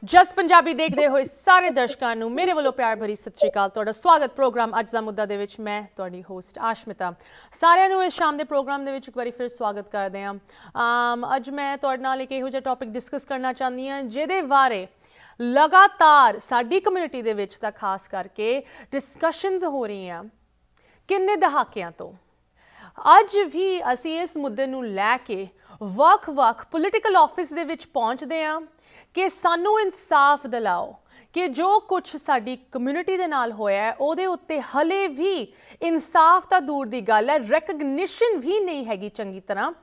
जस पंजाबी देखते हुए सारे दर्शकों को मेरे वालों प्यार भरी सत श्री अकाल। तुहाडा स्वागत प्रोग्राम अज दा मुद्दा दे विच मैं तुहाडी होस्ट आशमिता सारिਆਂ ਨੂੰ इस शाम के प्रोग्राम दे विच एक बारी फिर स्वागत करते हैं। अज मैं तुहाडे नाल एक इहो जिहा टॉपिक डिस्कस करना चाहती हाँ जिहदे बारे लगातार साडी कम्यूनिटी दे विच तां खास करके डिस्कशनस हो रही हैं किन्ने दहाकियां तो। अज भी असी इस मुद्दे नूं लैके वख-वख पोलीटिकल ऑफिस दे विच पहुंचदे हां कि सानू इंसाफ दिलाओ कि जो कुछ साडी कम्यूनिटी दे नाल होया है उहदे उत्ते हले भी इंसाफ तां दूर दी गल है, रैकगनिशन भी नहीं हैगी चंगी तरह।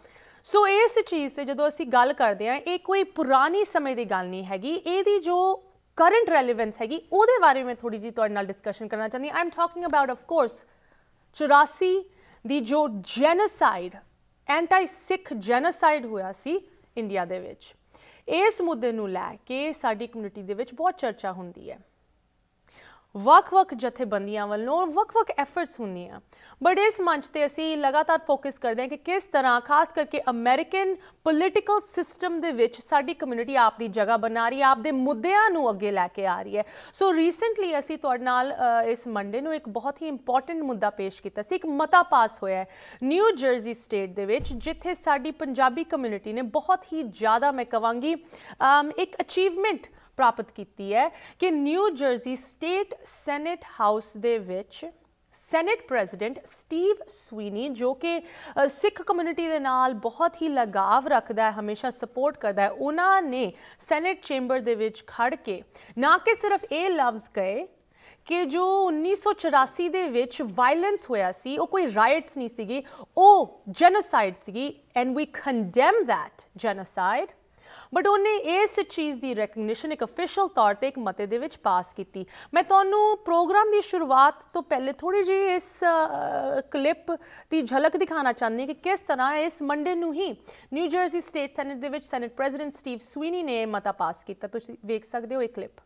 सो इस चीज़ से जदों असीं गल करदे हां ये कोई पुरानी समय दी गल नहीं हैगी, इहदी जो करंट रेलीवेंस हैगी उहदे बारे में थोड़ी जी तुहाडे नाल डिस्कशन करना चाहती I am talking about of course 84 दी जो जेनोसाइड एंटी सिख जेनोसाइड होया सी इंडिया दे विच। इस मुद्दे नूं लैके साडी कम्यूनिटी दे विच बहुत चर्चा हुंदी है, वख-वख जथेबंदियां वालों वख-वख एफर्ट्स हुंदियां, बट इस मंच ते असीं लगातार फोकस करते हैं कि किस तरह खास करके अमेरिकन पोलीटिकल सिस्टम दे विच साडी कम्यूनिटी आप दी जगह बना रही है, आप दे मुद्दिआं नूं अगे लैके आ रही है। सो रीसेंटली असीं तुहाडे नाल इस मंडे नूं एक बहुत ही इंपॉर्टेंट मुद्दा पेश कीता सी। एक मता पास होया है न्यू जर्सी स्टेट दे विच जिथे साडी पंजाबी कम्यूनिटी ने बहुत ही ज़्यादा मैं कहांगी एक अचीवमेंट प्राप्त की है कि New Jersey state senate house दे विच सैनेट प्रेजिडेंट स्टीव स्वीनी जो कि सिख कम्यूनिटी दे नाल बहुत ही लगाव रखता है, हमेशा सपोर्ट करता है, उन्होंने सैनेट चैंबर दे विच खड़ के ना कि सिर्फ ये लफ्ज़ कहे कि जो 1984 दे विच वायलेंस होया सी वो कोई राइट्स नहीं सीगी, वो जेनोसाइड सीगी and we condemn that genocide, but उन्हें इस चीज़ की रैकगनिशन एक ऑफिशियल तौर पर एक मते दे विच पास की। मैं तुहानू प्रोग्राम की शुरुआत तो पहले थोड़ी जी इस क्लिप की झलक दिखाना चाहती कि किस तरह इस मंडे नू ही न्यू जर्सी स्टेट सैनेट दे विच सैनेट प्रेजिडेंट स्टीव स्वीनी ने मता पास किया। तुसीं वेख सकते हो ये clip.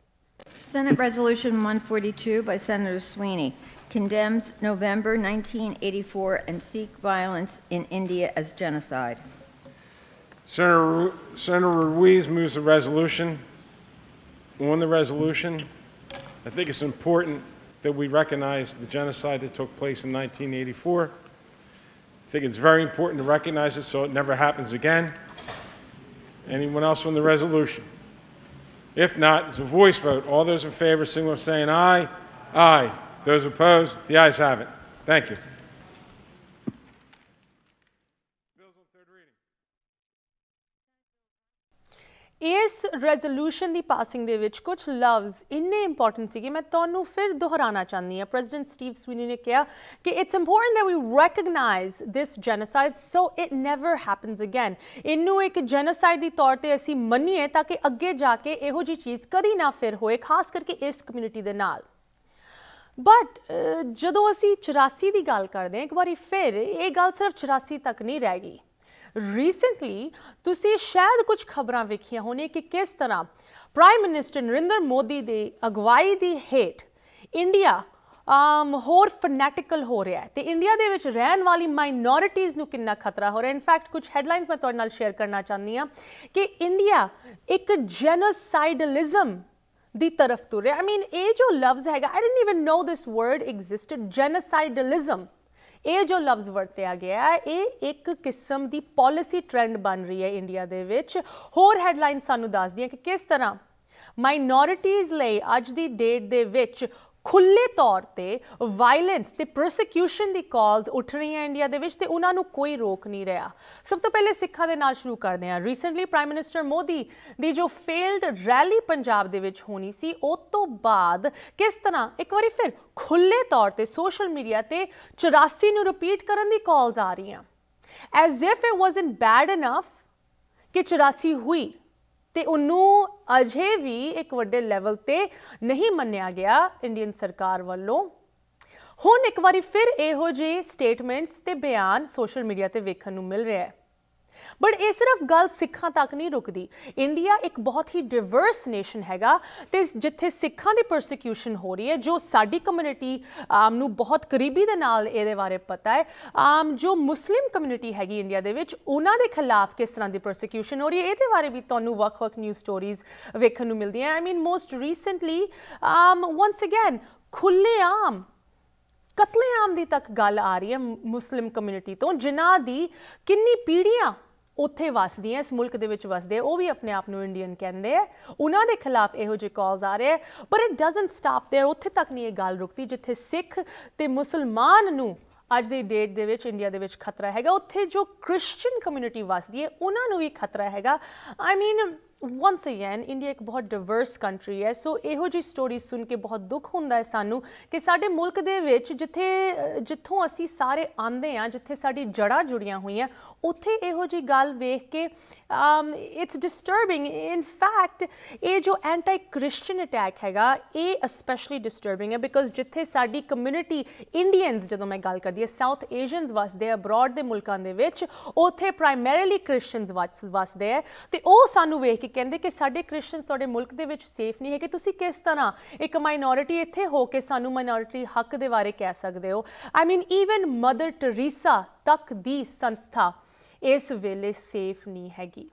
Senate Resolution 142 by Senator Sweeney condemns November 1984 and Sikh violence in India as genocide. Senator Ruiz moves the resolution. On the resolution, I think it's important that we recognize the genocide that took place in 1984. I think it's very important to recognize it so it never happens again. Anyone else on the resolution? If not, it's a voice vote. All those in favor signal by saying aye. Aye. Those opposed? The ayes have it. Thank you. इस resolution की passing दे विच कुछ लफ्ज़ इन्ने important सी कि मैं तुहानू फिर दोहराना चाहती हाँ। प्रेजिडेंट स्टीव स्वीनी ने कहा कि it's important that we recognise this genocide so it never happens again. इनू एक जेनोसाइड के तौर पर असी मनीए ताकि अगे जाके इहो जी चीज़ कदी ना फिर होए, खास करके इस कम्यूनिटी दे नाल। बट जदों असी 84 की गल करते हैं एक बार फिर ये गल सिर्फ 84 तक नहीं रह गई। रीसेंटली तुसी शायद कुछ खबरां वेखियां होने कि किस तरह प्राइम मिनिस्टर नरेंद्र मोदी की अगवाई की हेठ इंडिया होर फनैटिकल हो रहा है, तो इंडिया दे विच रहन वाली माइनॉरिटीज़ नूं कितना खतरा हो रहा है। इनफैक्ट कुछ हैडलाइंस मैं तुहाडे नाल शेयर करना चाहती हाँ कि इंडिया एक जेनोसाइडलिज्म दी तरफ तुर रहा। आई मीन ये जो लफ्ज़ है, I didn't even know this word existed, genocidalism, ये जो लफ्ज़ वरत्या गया है ये एक किस्म की पॉलिसी ट्रेंड बन रही है इंडिया दे विच। होर हैडलाइन सानू दस दियां कि किस तरह माइनॉरिटीज़ लई अज दी डेट दे विच खुले तौर पर वायलेंस ते प्रोसिक्यूशन की कॉल्स उठ रही हैं इंडिया दे विच ते उन्हां नूं कोई रोक नहीं रहा। सब तो पहले सिखा दे नाल शुरू करते हैं। रीसेंटली प्राइम मिनिस्टर मोदी दी जो फेल्ड रैली पंजाब दे विच होनी सी उस तो बाद किस तरह एक बार फिर खुले तौर पर सोशल मीडिया ते 84 नूं रिपीट करन दी कॉल्स आ रही हैं as if it wasn't bad enough कि 84 हुई ते उन्होंने अजे भी एक वड्डे लैवल ते नहीं मन्निया गया इंडियन सरकार वालों। हुण एक बारी फिर इहो जे स्टेटमेंट्स ते बयान सोशल मीडिया ते वेखण नूं मिल रहा है। ਬਟ ਇਹ ਸਿਰਫ ਗੱਲ ਸਿੱਖਾਂ ਤੱਕ ਨਹੀਂ ਰੁਕਦੀ। ਇੰਡੀਆ ਇੱਕ ਬਹੁਤ ਹੀ ਡਿਵਰਸ ਨੇਸ਼ਨ ਹੈਗਾ ਤੇ ਜਿੱਥੇ ਸਿੱਖਾਂ ਦੀ ਪਰਸੀਕਿਊਸ਼ਨ ਹੋ ਰਹੀ ਹੈ, ਜੋ ਸਾਡੀ ਕਮਿਊਨਿਟੀ ਨੂੰ ਬਹੁਤ ਕਰੀਬੀ ਦੇ ਨਾਲ ਇਹਦੇ ਬਾਰੇ ਪਤਾ ਹੈ, ਜੋ ਮੁਸਲਿਮ ਕਮਿਊਨਿਟੀ ਹੈਗੀ ਇੰਡੀਆ ਦੇ ਵਿੱਚ ਉਹਨਾਂ ਦੇ ਖਿਲਾਫ ਕਿਸ ਤਰ੍ਹਾਂ ਦੀ ਪਰਸੀਕਿਊਸ਼ਨ ਹੋ ਰਹੀ ਹੈ, ਇਹਦੇ ਬਾਰੇ ਵੀ ਤੁਹਾਨੂੰ ਵੱਖ-ਵੱਖ ਨਿਊਜ਼ ਸਟੋਰੀਜ਼ ਵੇਖਣ ਨੂੰ ਮਿਲਦੀਆਂ। ਆਈ ਮੀਨ ਮੋਸਟ ਰੀਸੈਂਟਲੀ once again ਖੁੱਲ੍ਹੇਆਮ ਕਤਲੇਆਮ ਦੀ ਤੱਕ ਗੱਲ ਆ ਰਹੀ ਹੈ ਮੁਸਲਿਮ ਕਮਿਊਨਿਟੀ ਤੋਂ, ਜਿਨ੍ਹਾਂ ਦੀ ਕਿੰਨੀ ਪੀੜ੍ਹੀਆਂ ਉੱਥੇ ਵਸਦੀਆਂ, ਇਸ ਮੁਲਕ ਦੇ ਵਿੱਚ ਵਸਦੇ, ਉਹ ਵੀ ਆਪਣੇ ਆਪ ਨੂੰ ਇੰਡੀਅਨ ਕਹਿੰਦੇ ਆ, ਉਹਨਾਂ ਦੇ ਖਿਲਾਫ ਇਹੋ ਜਿਹੇ ਕਾਲਸ ਆ ਰਹੇ ਹੈ। ਪਰ ਇਟ ਡਜ਼ਨਟ ਸਟਾਪ ਦੇਅਰ, ਉੱਥੇ ਤੱਕ ਨਹੀਂ ਇਹ ਗੱਲ ਰੁਕਦੀ ਜਿੱਥੇ ਸਿੱਖ ਤੇ ਮੁਸਲਮਾਨ ਨੂੰ ਅੱਜ ਦੀ ਡੇਟ ਦੇ ਵਿੱਚ ਇੰਡੀਆ ਦੇ ਵਿੱਚ ਖਤਰਾ ਹੈਗਾ, ਉੱਥੇ ਜੋ ਕ੍ਰਿਸਚੀਅਨ ਕਮਿਊਨਿਟੀ ਵਸਦੀ ਹੈ ਉਹਨਾਂ ਨੂੰ ਵੀ ਖਤਰਾ ਹੈਗਾ। ਆਈ ਮੀਨ once again ਇੰਡੀਆ ਇੱਕ ਬਹੁਤ ਡਿਵਰਸ ਕੰਟਰੀ ਹੈ। ਸੋ ਇਹੋ ਜਿਹੀ ਸਟੋਰੀ ਸੁਣ ਕੇ ਬਹੁਤ ਦੁੱਖ ਹੁੰਦਾ ਹੈ ਸਾਨੂੰ ਕਿ ਸਾਡੇ ਮੁਲਕ ਦੇ ਵਿੱਚ ਜਿੱਥੋਂ ਅਸੀਂ ਸਾਰੇ ਆਉਂਦੇ ਹਾਂ, ਜਿੱਥੇ ਸਾਡੀ ਜੜ੍ਹਾਂ ਜੁੜੀਆਂ ਹੋਈਆਂ, ਉੱਥੇ ਇਹੋ ਜਿਹੀ ਗੱਲ ਵੇਖ ਕੇ ਇਟਸ ਡਿਸਟਰਬਿੰਗ। ਇਨ ਫੈਕਟ ਇਹ ਜੋ ਐਂਟੀ ਕ੍ਰਿਸਚੀਅਨ ਅਟੈਕ ਹੈਗਾ ਇਹ ਸਪੈਸ਼ਲੀ ਡਿਸਟਰਬਿੰਗ ਹੈ, ਬਿਕੋਜ਼ ਜਿੱਥੇ ਸਾਡੀ ਕਮਿਊਨਿਟੀ ਇੰਡੀਅਨਸ, ਜਦੋਂ ਮੈਂ ਗੱਲ ਕਰਦੀ ਹਾਂ ਸਾਊਥ ਏਸ਼ੀਅਨਸ ਵਸਦੇ ਆ ਅਬਰੋਡ ਦੇ ਮੁਲਕਾਂ ਦੇ ਵਿੱਚ, ਉੱਥੇ ਪ੍ਰਾਇਮਰੀਲੀ ਕ੍ਰਿਸਚੀਅਨਸ ਵਸਦੇ ਆ ਤੇ ਉਹ ਸਾਨੂੰ ਵੇਖ ਕੇ ਕਹਿੰਦੇ ਕਿ ਸਾਡੇ ਕ੍ਰਿਸਚੀਅਨਸ ਤੁਹਾਡੇ ਮੁਲਕ ਦੇ ਵਿੱਚ ਸੇਫ ਨਹੀਂ ਹੈ, ਕਿ ਤੁਸੀਂ ਕਿਸ ਤਰ੍ਹਾਂ ਇੱਕ ਮਾਈਨੋਰਿਟੀ ਇੱਥੇ ਹੋ ਕੇ ਸਾਨੂੰ ਮਾਈਨੋਰਿਟੀ ਹੱਕ ਦੇ ਬਾਰੇ ਕਹਿ ਸਕਦੇ ਹੋ। ਆਈ ਮੀਨ ਈਵਨ ਮਦਰ ਟਰੀਸਾ ਤੱਕ ਦੀ ਸੰਸਥਾ ਇਸ ਵੇਲੇ ਸੇਫ ਨਹੀਂ ਹੈਗੀ।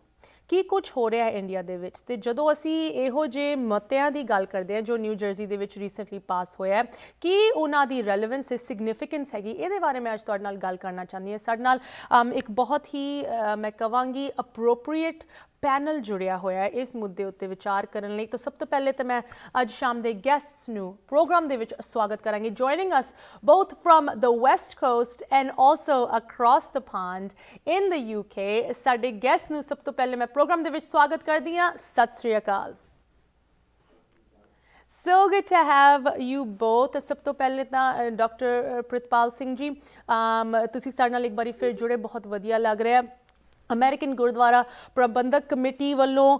ਕੀ ਕੁਝ ਹੋ ਰਿਹਾ ਹੈ ਇੰਡੀਆ ਦੇ ਵਿੱਚ, ਤੇ ਜਦੋਂ ਅਸੀਂ ਇਹੋ ਜਿਹੇ ਮਤਿਆਂ ਦੀ ਗੱਲ ਕਰਦੇ ਹਾਂ ਜੋ ਨਿਊ ਜਰਸੀ ਦੇ ਵਿੱਚ ਰੀਸੈਂਟਲੀ ਪਾਸ ਹੋਇਆ, ਕੀ ਉਹਨਾਂ ਦੀ ਰੈਲੇਵੈਂਸ ਤੇ ਸਿਗਨੀਫੀਕੈਂਸ ਹੈਗੀ, ਇਹਦੇ ਬਾਰੇ ਮੈਂ ਅੱਜ ਤੁਹਾਡੇ ਨਾਲ ਗੱਲ ਕਰਨਾ ਚਾਹੁੰਦੀ ਹਾਂ। ਸਾਡੇ ਨਾਲ ਇੱਕ ਬਹੁਤ ਹੀ ਮੈਂ ਕਹਾਂਗੀ ਅਪਰੋਪਰੀਏਟ ਪੈਨਲ ਜੁੜਿਆ ਹੋਇਆ ਹੈ ਇਸ ਮੁੱਦੇ ਉੱਤੇ ਵਿਚਾਰ ਕਰਨ ਲਈ। ਤਾਂ ਸਭ ਤੋਂ ਪਹਿਲੇ ਤਾਂ ਮੈਂ ਅੱਜ ਸ਼ਾਮ ਦੇ ਗੈਸਟਸ ਨੂੰ ਪ੍ਰੋਗਰਾਮ ਦੇ ਵਿੱਚ ਸਵਾਗਤ ਕਰਾਂਗੀ। Joining us both from the West cost and also across the pond in the UK, ਸਾਡੇ ਗੈਸਟ ਨੂੰ ਸਭ ਤੋਂ ਪਹਿਲੇ ਮੈਂ ਪ੍ਰੋਗਰਾਮ ਦੇ ਵਿੱਚ ਸਵਾਗਤ ਕਰਦੀ ਹਾਂ। ਸਤਿ ਸ਼੍ਰੀ ਅਕਾਲ। So good to have you both. ਸਭ ਤੋਂ ਪਹਿਲੇ ਤਾਂ ਡਾਕਟਰ ਪ੍ਰਿਤਪਾਲ ਸਿੰਘ ਜੀ, ਤੁਸੀਂ ਸਾਡੇ ਨਾਲ ਇੱਕ ਵਾਰੀ ਫਿਰ ਜੁੜੇ, ਬਹੁਤ ਵਧੀਆ ਲੱਗ ਰਿਹਾ। ਅਮਰੀਕਨ ਗੁਰਦੁਆਰਾ ਪ੍ਰਬੰਧਕ ਕਮੇਟੀ ਵੱਲੋਂ,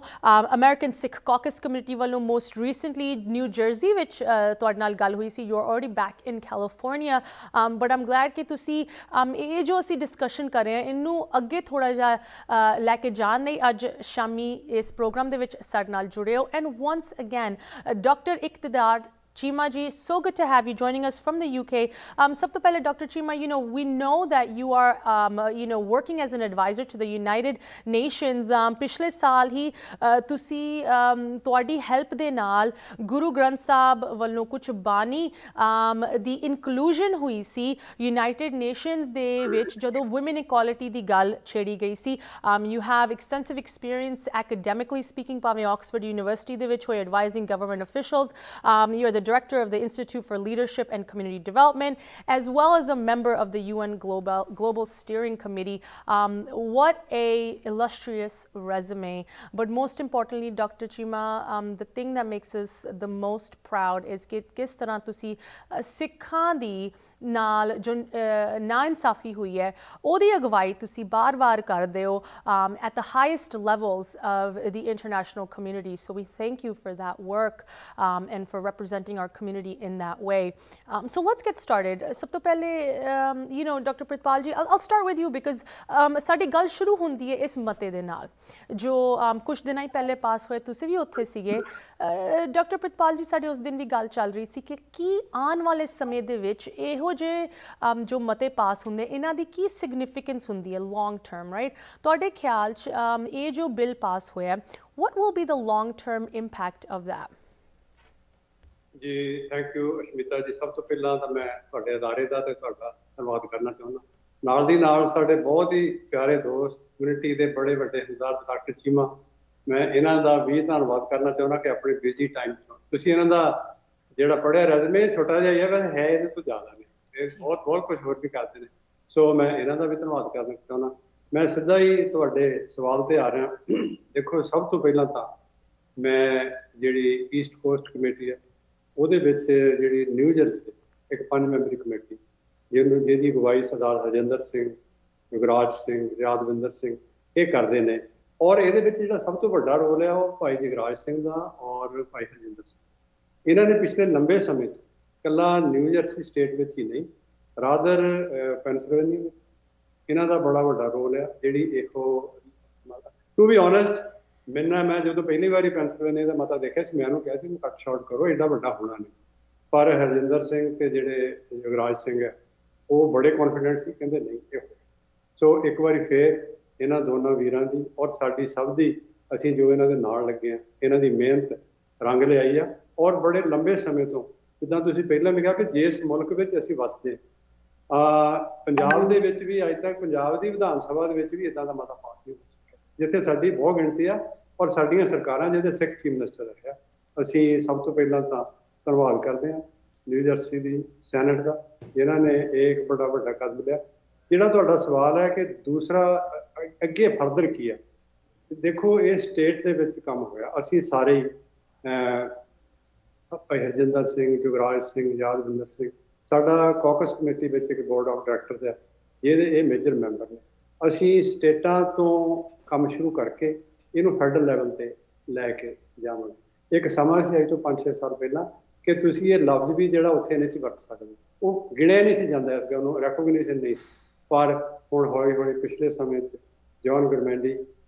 ਅਮਰੀਕਨ ਸਿੱਖ ਕਾਕਸ ਕਮੇਟੀ ਵੱਲੋਂ ਮੋਸਟ ਰੀਸੈਂਟਲੀ ਨਿਊ ਜਰਸੀ ਵਿੱਚ ਤੁਹਾਡੇ ਨਾਲ ਗੱਲ ਹੋਈ ਸੀ। You are already back in California, but I'm glad ਕਿ ਤੁਸੀਂ ਇਹ ਜੋ ਅਸੀਂ ਡਿਸਕਸ਼ਨ ਕਰ ਰਹੇ ਹਾਂ ਇਹਨੂੰ ਅੱਗੇ ਥੋੜ੍ਹਾ ਜਿਹਾ ਲੈ ਕੇ ਜਾਣ ਲਈ ਅੱਜ ਸ਼ਾਮੀ ਇਸ ਪ੍ਰੋਗਰਾਮ ਦੇ ਵਿੱਚ ਸਾਡੇ ਨਾਲ ਜੁੜੇ ਹੋ। And once again doctor Iktidar Chima ji, so good to have you joining us from the UK. Sab to pehle Dr. Chima, we know that you are, working as an advisor to the United Nations. Pichle saal hi tusi tuadi help de naal Guru Granth Sahib ਵੱਲੋਂ ਕੁਝ ਬਾਣੀ ਦੀ inclusion ਹੋਈ ਸੀ United Nations ਦੇ ਵਿੱਚ ਜਦੋਂ women equality ਦੀ ਗੱਲ ਛੇੜੀ ਗਈ ਸੀ। You have extensive experience academically speaking ਭਾਵੇਂ Oxford University ਦੇ ਵਿੱਚ ਹੋਏ advising government officials. You are the director of the Institute for Leadership and Community Development, as well as a member of the UN Global Steering Committee. What a illustrious resume. But most importantly, Dr. Chima, the thing that makes us the most proud is कि किस तरह तुसी सिक्खां दी नाल जो नाइंसाफ़ी हुई है ओदी अगवाई तुसी बार-बार करदे हो at the highest levels of the international community. So we thank you for that work and for representing our community in that way. So let's get started. ਸਭ ਤੋਂ ਪਹਿਲੇ Dr. Pritpal ji, I'll start with you because ਸਾਡੀ ਗੱਲ ਸ਼ੁਰੂ ਹੁੰਦੀ ਹੈ ਇਸ ਮਤੇ ਦੇ ਨਾਲ ਜੋ ਕੁਝ ਦਿਨਾਂ ਹੀ ਪਹਿਲੇ ਪਾਸ ਹੋਏ, ਤੁਸੀਂ ਵੀ ਉੱਥੇ ਸੀਗੇ। ਡਾਕਟਰ ਪ੍ਰਿਤਪਾਲ ਜੀ, ਸਾਡੇ ਉਸ ਦਿਨ ਵੀ ਗੱਲ ਚੱਲ ਰਹੀ ਸੀ ਕਿ ਕੀ ਆਉਣ ਵਾਲੇ ਸਮੇਂ ਦੇ ਵਿੱਚ ਇਹੋ ਜਿਹੇ ਜੋ ਮਤੇ ਪਾਸ ਹੁੰਦੇ ਇਹਨਾਂ ਦੀ ਕੀ ਸਿਗਨੀਫੀਕੈਂਸ ਹੁੰਦੀ ਹੈ ਲੌਂਗ ਟਰਮ, ਰਾਈਟ? ਤੁਹਾਡੇ ਖਿਆਲ 'ਚ ਇਹ ਜੋ ਬਿੱਲ ਪਾਸ ਹੋਇਆ, what will be the long term impact of that? ਜੀ ਥੈਂਕ ਯੂ ਅਸ਼ਮਿਤਾ ਜੀ। ਸਭ ਤੋਂ ਪਹਿਲਾਂ ਤਾਂ ਮੈਂ ਤੁਹਾਡੇ ਅਦਾਰੇ ਦਾ ਤੇ ਤੁਹਾਡਾ ਧੰਨਵਾਦ ਕਰਨਾ ਚਾਹੁੰਦਾ। ਨਾਲ ਦੀ ਨਾਲ ਸਾਡੇ ਬਹੁਤ ਹੀ ਪਿਆਰੇ ਦੋਸਤ ਕਮਿਊਨਿਟੀ ਦੇ ਬੜੇ ਵੱਡੇ ਹਮਦਰਦ ਡਾਕਟਰ ਚੀਮਾ, ਮੈਂ ਇਹਨਾਂ ਦਾ ਵੀ ਧੰਨਵਾਦ ਕਰਨਾ ਚਾਹੁੰਦਾ ਕਿ ਆਪਣੇ ਬਿਜ਼ੀ ਟਾਈਮ 'ਚ ਤੁਸੀਂ ਇਹਨਾਂ ਦਾ ਜਿਹੜਾ ਪੜ੍ਹਿਆ ਰੈਜ਼ੂਮੇ ਛੋਟਾ ਜਿਹਾ ਹੀ ਹੈ, ਵੈਸੇ ਹੈ ਇਹਦੇ ਤੋਂ ਜ਼ਿਆਦਾ ਨੇ, ਇਹ ਬਹੁਤ ਕੁਝ ਹੋਰ ਵੀ ਕਰਦੇ ਨੇ। ਸੋ ਮੈਂ ਇਹਨਾਂ ਦਾ ਵੀ ਧੰਨਵਾਦ ਕਰਨਾ ਚਾਹੁੰਦਾ। ਮੈਂ ਸਿੱਧਾ ਹੀ ਤੁਹਾਡੇ ਸਵਾਲ ਤੇ ਆ ਰਿਹਾ। ਦੇਖੋ, ਸਭ ਤੋਂ ਪਹਿਲਾਂ ਤਾਂ ਮੈਂ ਜਿਹੜੀ ਈਸਟ ਕੋਸਟ ਕਮੇਟੀ ਹੈ ਉਹਦੇ ਵਿੱਚ ਜਿਹੜੀ ਨਿਊ ਜਰਸੀ ਇੱਕ 5 ਮੈਂਬਰੀ ਕਮੇਟੀ ਜਿਹਦੀ ਅਗਵਾਈ ਸਰਦਾਰ ਹਰਜਿੰਦਰ ਸਿੰਘ, ਯੁਵਰਾਜ ਸਿੰਘ, ਯਾਦਵਿੰਦਰ ਸਿੰਘ ਇਹ ਕਰਦੇ ਨੇ, ਔਰ ਇਹਦੇ ਵਿੱਚ ਜਿਹੜਾ ਸਭ ਤੋਂ ਵੱਡਾ ਰੋਲ ਹੈ ਉਹ ਭਾਈ ਜਗਰਾਜ ਸਿੰਘ ਦਾ ਔਰ ਭਾਈ ਹਰਜਿੰਦਰ ਸਿੰਘ। ਇਹਨਾਂ ਨੇ ਪਿਛਲੇ ਲੰਬੇ ਸਮੇਂ ਤੋਂ ਇਕੱਲਾ ਨਿਊ ਜਰਸੀ ਸਟੇਟ ਵਿੱਚ ਹੀ ਨਹੀਂ, ਰਾਦਰ ਪੈਨਸਿਲਵੇਨੀਆ ਵਿੱਚ ਇਹਨਾਂ ਦਾ ਬੜਾ ਵੱਡਾ ਰੋਲ ਹੈ। ਜਿਹੜੀ ਇਹੋ ਟੂ ਬੀ ਓਨੈਸਟ, ਮੈਂ ਜਦੋਂ ਪਹਿਲੀ ਵਾਰੀ ਪੈਨਸਿਲਵੇਨੀਆ ਦਾ ਮਤਾ ਦੇਖਿਆ ਸੀ, ਮੈਂ ਉਹਨੂੰ ਕਿਹਾ ਸੀ ਮੈਂ ਕੱਟ ਸ਼ਾਰਟ ਕਰੋ, ਐਡਾ ਵੱਡਾ ਹੋਣਾ ਨਹੀਂ। ਪਰ ਹਰਜਿੰਦਰ ਸਿੰਘ ਤੇ ਜਿਹੜੇ ਯੁਵਰਾਜ ਸਿੰਘ ਹੈ ਉਹ ਬੜੇ ਕੌਨਫੀਡੈਂਟ ਸੀ, ਕਹਿੰਦੇ ਨਹੀਂ ਇਹ ਹੋਇਆ। ਸੋ ਇੱਕ ਵਾਰੀ ਫੇਰ ਇਹਨਾਂ ਦੋਨਾਂ ਵੀਰਾਂ ਦੀ ਔਰ ਸਾਡੀ ਸਭ ਦੀ, ਅਸੀਂ ਜੋ ਇਹਨਾਂ ਦੇ ਨਾਲ ਲੱਗੇ ਆ, ਇਹਨਾਂ ਦੀ ਮਿਹਨਤ ਰੰਗ ਲਿਆਈ ਆ। ਔਰ ਬੜੇ ਲੰਬੇ ਸਮੇਂ ਤੋਂ, ਜਿੱਦਾਂ ਤੁਸੀਂ ਪਹਿਲਾਂ ਵੀ ਕਿਹਾ ਕਿ ਜਿਸ ਮੁਲਕ ਵਿੱਚ ਅਸੀਂ ਵਸਦੇ, ਪੰਜਾਬ ਦੇ ਵਿੱਚ ਵੀ ਅੱਜ ਤੱਕ ਪੰਜਾਬ ਦੀ ਵਿਧਾਨ ਸਭਾ ਦੇ ਵਿੱਚ ਵੀ ਇਦਾਂ ਦਾ ਮਤਾ ਪਾਸ ਨਹੀਂ ਹੋ ਸਕਿਆ, ਜਿੱਥੇ ਸਾਡੀ ਬਹੁਤ ਗਿਣਤੀ ਆ ਔਰ ਸਾਡੀਆਂ ਸਰਕਾਰਾਂ ਜਿਹਦੇ ਸਿੱਖ ਚੀਫ ਮਿਨਿਸਟਰ ਰਿਹਾ। ਅਸੀਂ ਸਭ ਤੋਂ ਪਹਿਲਾਂ ਤਾਂ ਧੰਨਵਾਦ ਕਰਦੇ ਹਾਂ ਨਿਊ ਜਰਸੀ ਦੀ ਸੈਨੇਟ ਦਾ, ਜਿਨ੍ਹਾਂ ਨੇ ਇੱਕ ਬੜਾ ਵੱਡਾ ਕਦਮ ਲਿਆ। ਜਿਹੜਾ ਤੁਹਾਡਾ ਸਵਾਲ ਹੈ ਕਿ ਦੂਸਰਾ ਅੱਗੇ ਫਰਦਰ ਕੀ ਹੈ, ਦੇਖੋ ਇਹ ਸਟੇਟ ਦੇ ਵਿੱਚ ਕੰਮ ਹੋਇਆ। ਅਸੀਂ ਸਾਰੇ ਹੀ ਭਾਈ ਹਰਜਿੰਦਰ ਸਿੰਘ, ਯੁਵਰਾਜ ਸਿੰਘ, ਯਾਦਵਿੰਦਰ ਸਿੰਘ, ਸਾਡਾ ਕਾਕਸ ਕਮੇਟੀ ਵਿੱਚ ਇੱਕ ਬੋਰਡ ਆਫ ਡਾਇਰੈਕਟਰ ਹੈ, ਇਹ ਮੇਜਰ ਮੈਂਬਰ ਨੇ। ਅਸੀਂ ਸਟੇਟਾਂ ਤੋਂ ਕੰਮ ਸ਼ੁਰੂ ਕਰਕੇ ਇਹਨੂੰ ਫੈਡਰਲ ਲੈਵਲ ਤੇ ਲੈ ਕੇ ਜਾਵਾਂਗੇ। ਇੱਕ ਸਮਾਂ ਸੀ ਅੱਜ ਤੋਂ 5-6 ਸਾਲ ਪਹਿਲਾਂ ਕਿ ਤੁਸੀਂ ਇਹ ਲਫ਼ਜ਼ ਵੀ ਜਿਹੜਾ ਉੱਥੇ ਨਹੀਂ ਸੀ ਵਰਤ ਸਕਦੇ, ਉਹ ਗਿਣਿਆ ਨਹੀਂ ਸੀ ਜਾਂਦਾ, ਇਸ ਗੱਲ ਨੂੰ ਰੈਕੋਗਨੀਸ਼ਨ ਨਹੀਂ ਸੀ। ਪਰ ਹੁਣ ਹੌਲੀ ਹੌਲੀ ਪਿਛਲੇ ਸਮੇਂ 'ਚ ਜੌਨ ਗਰਮੈਂਡੀ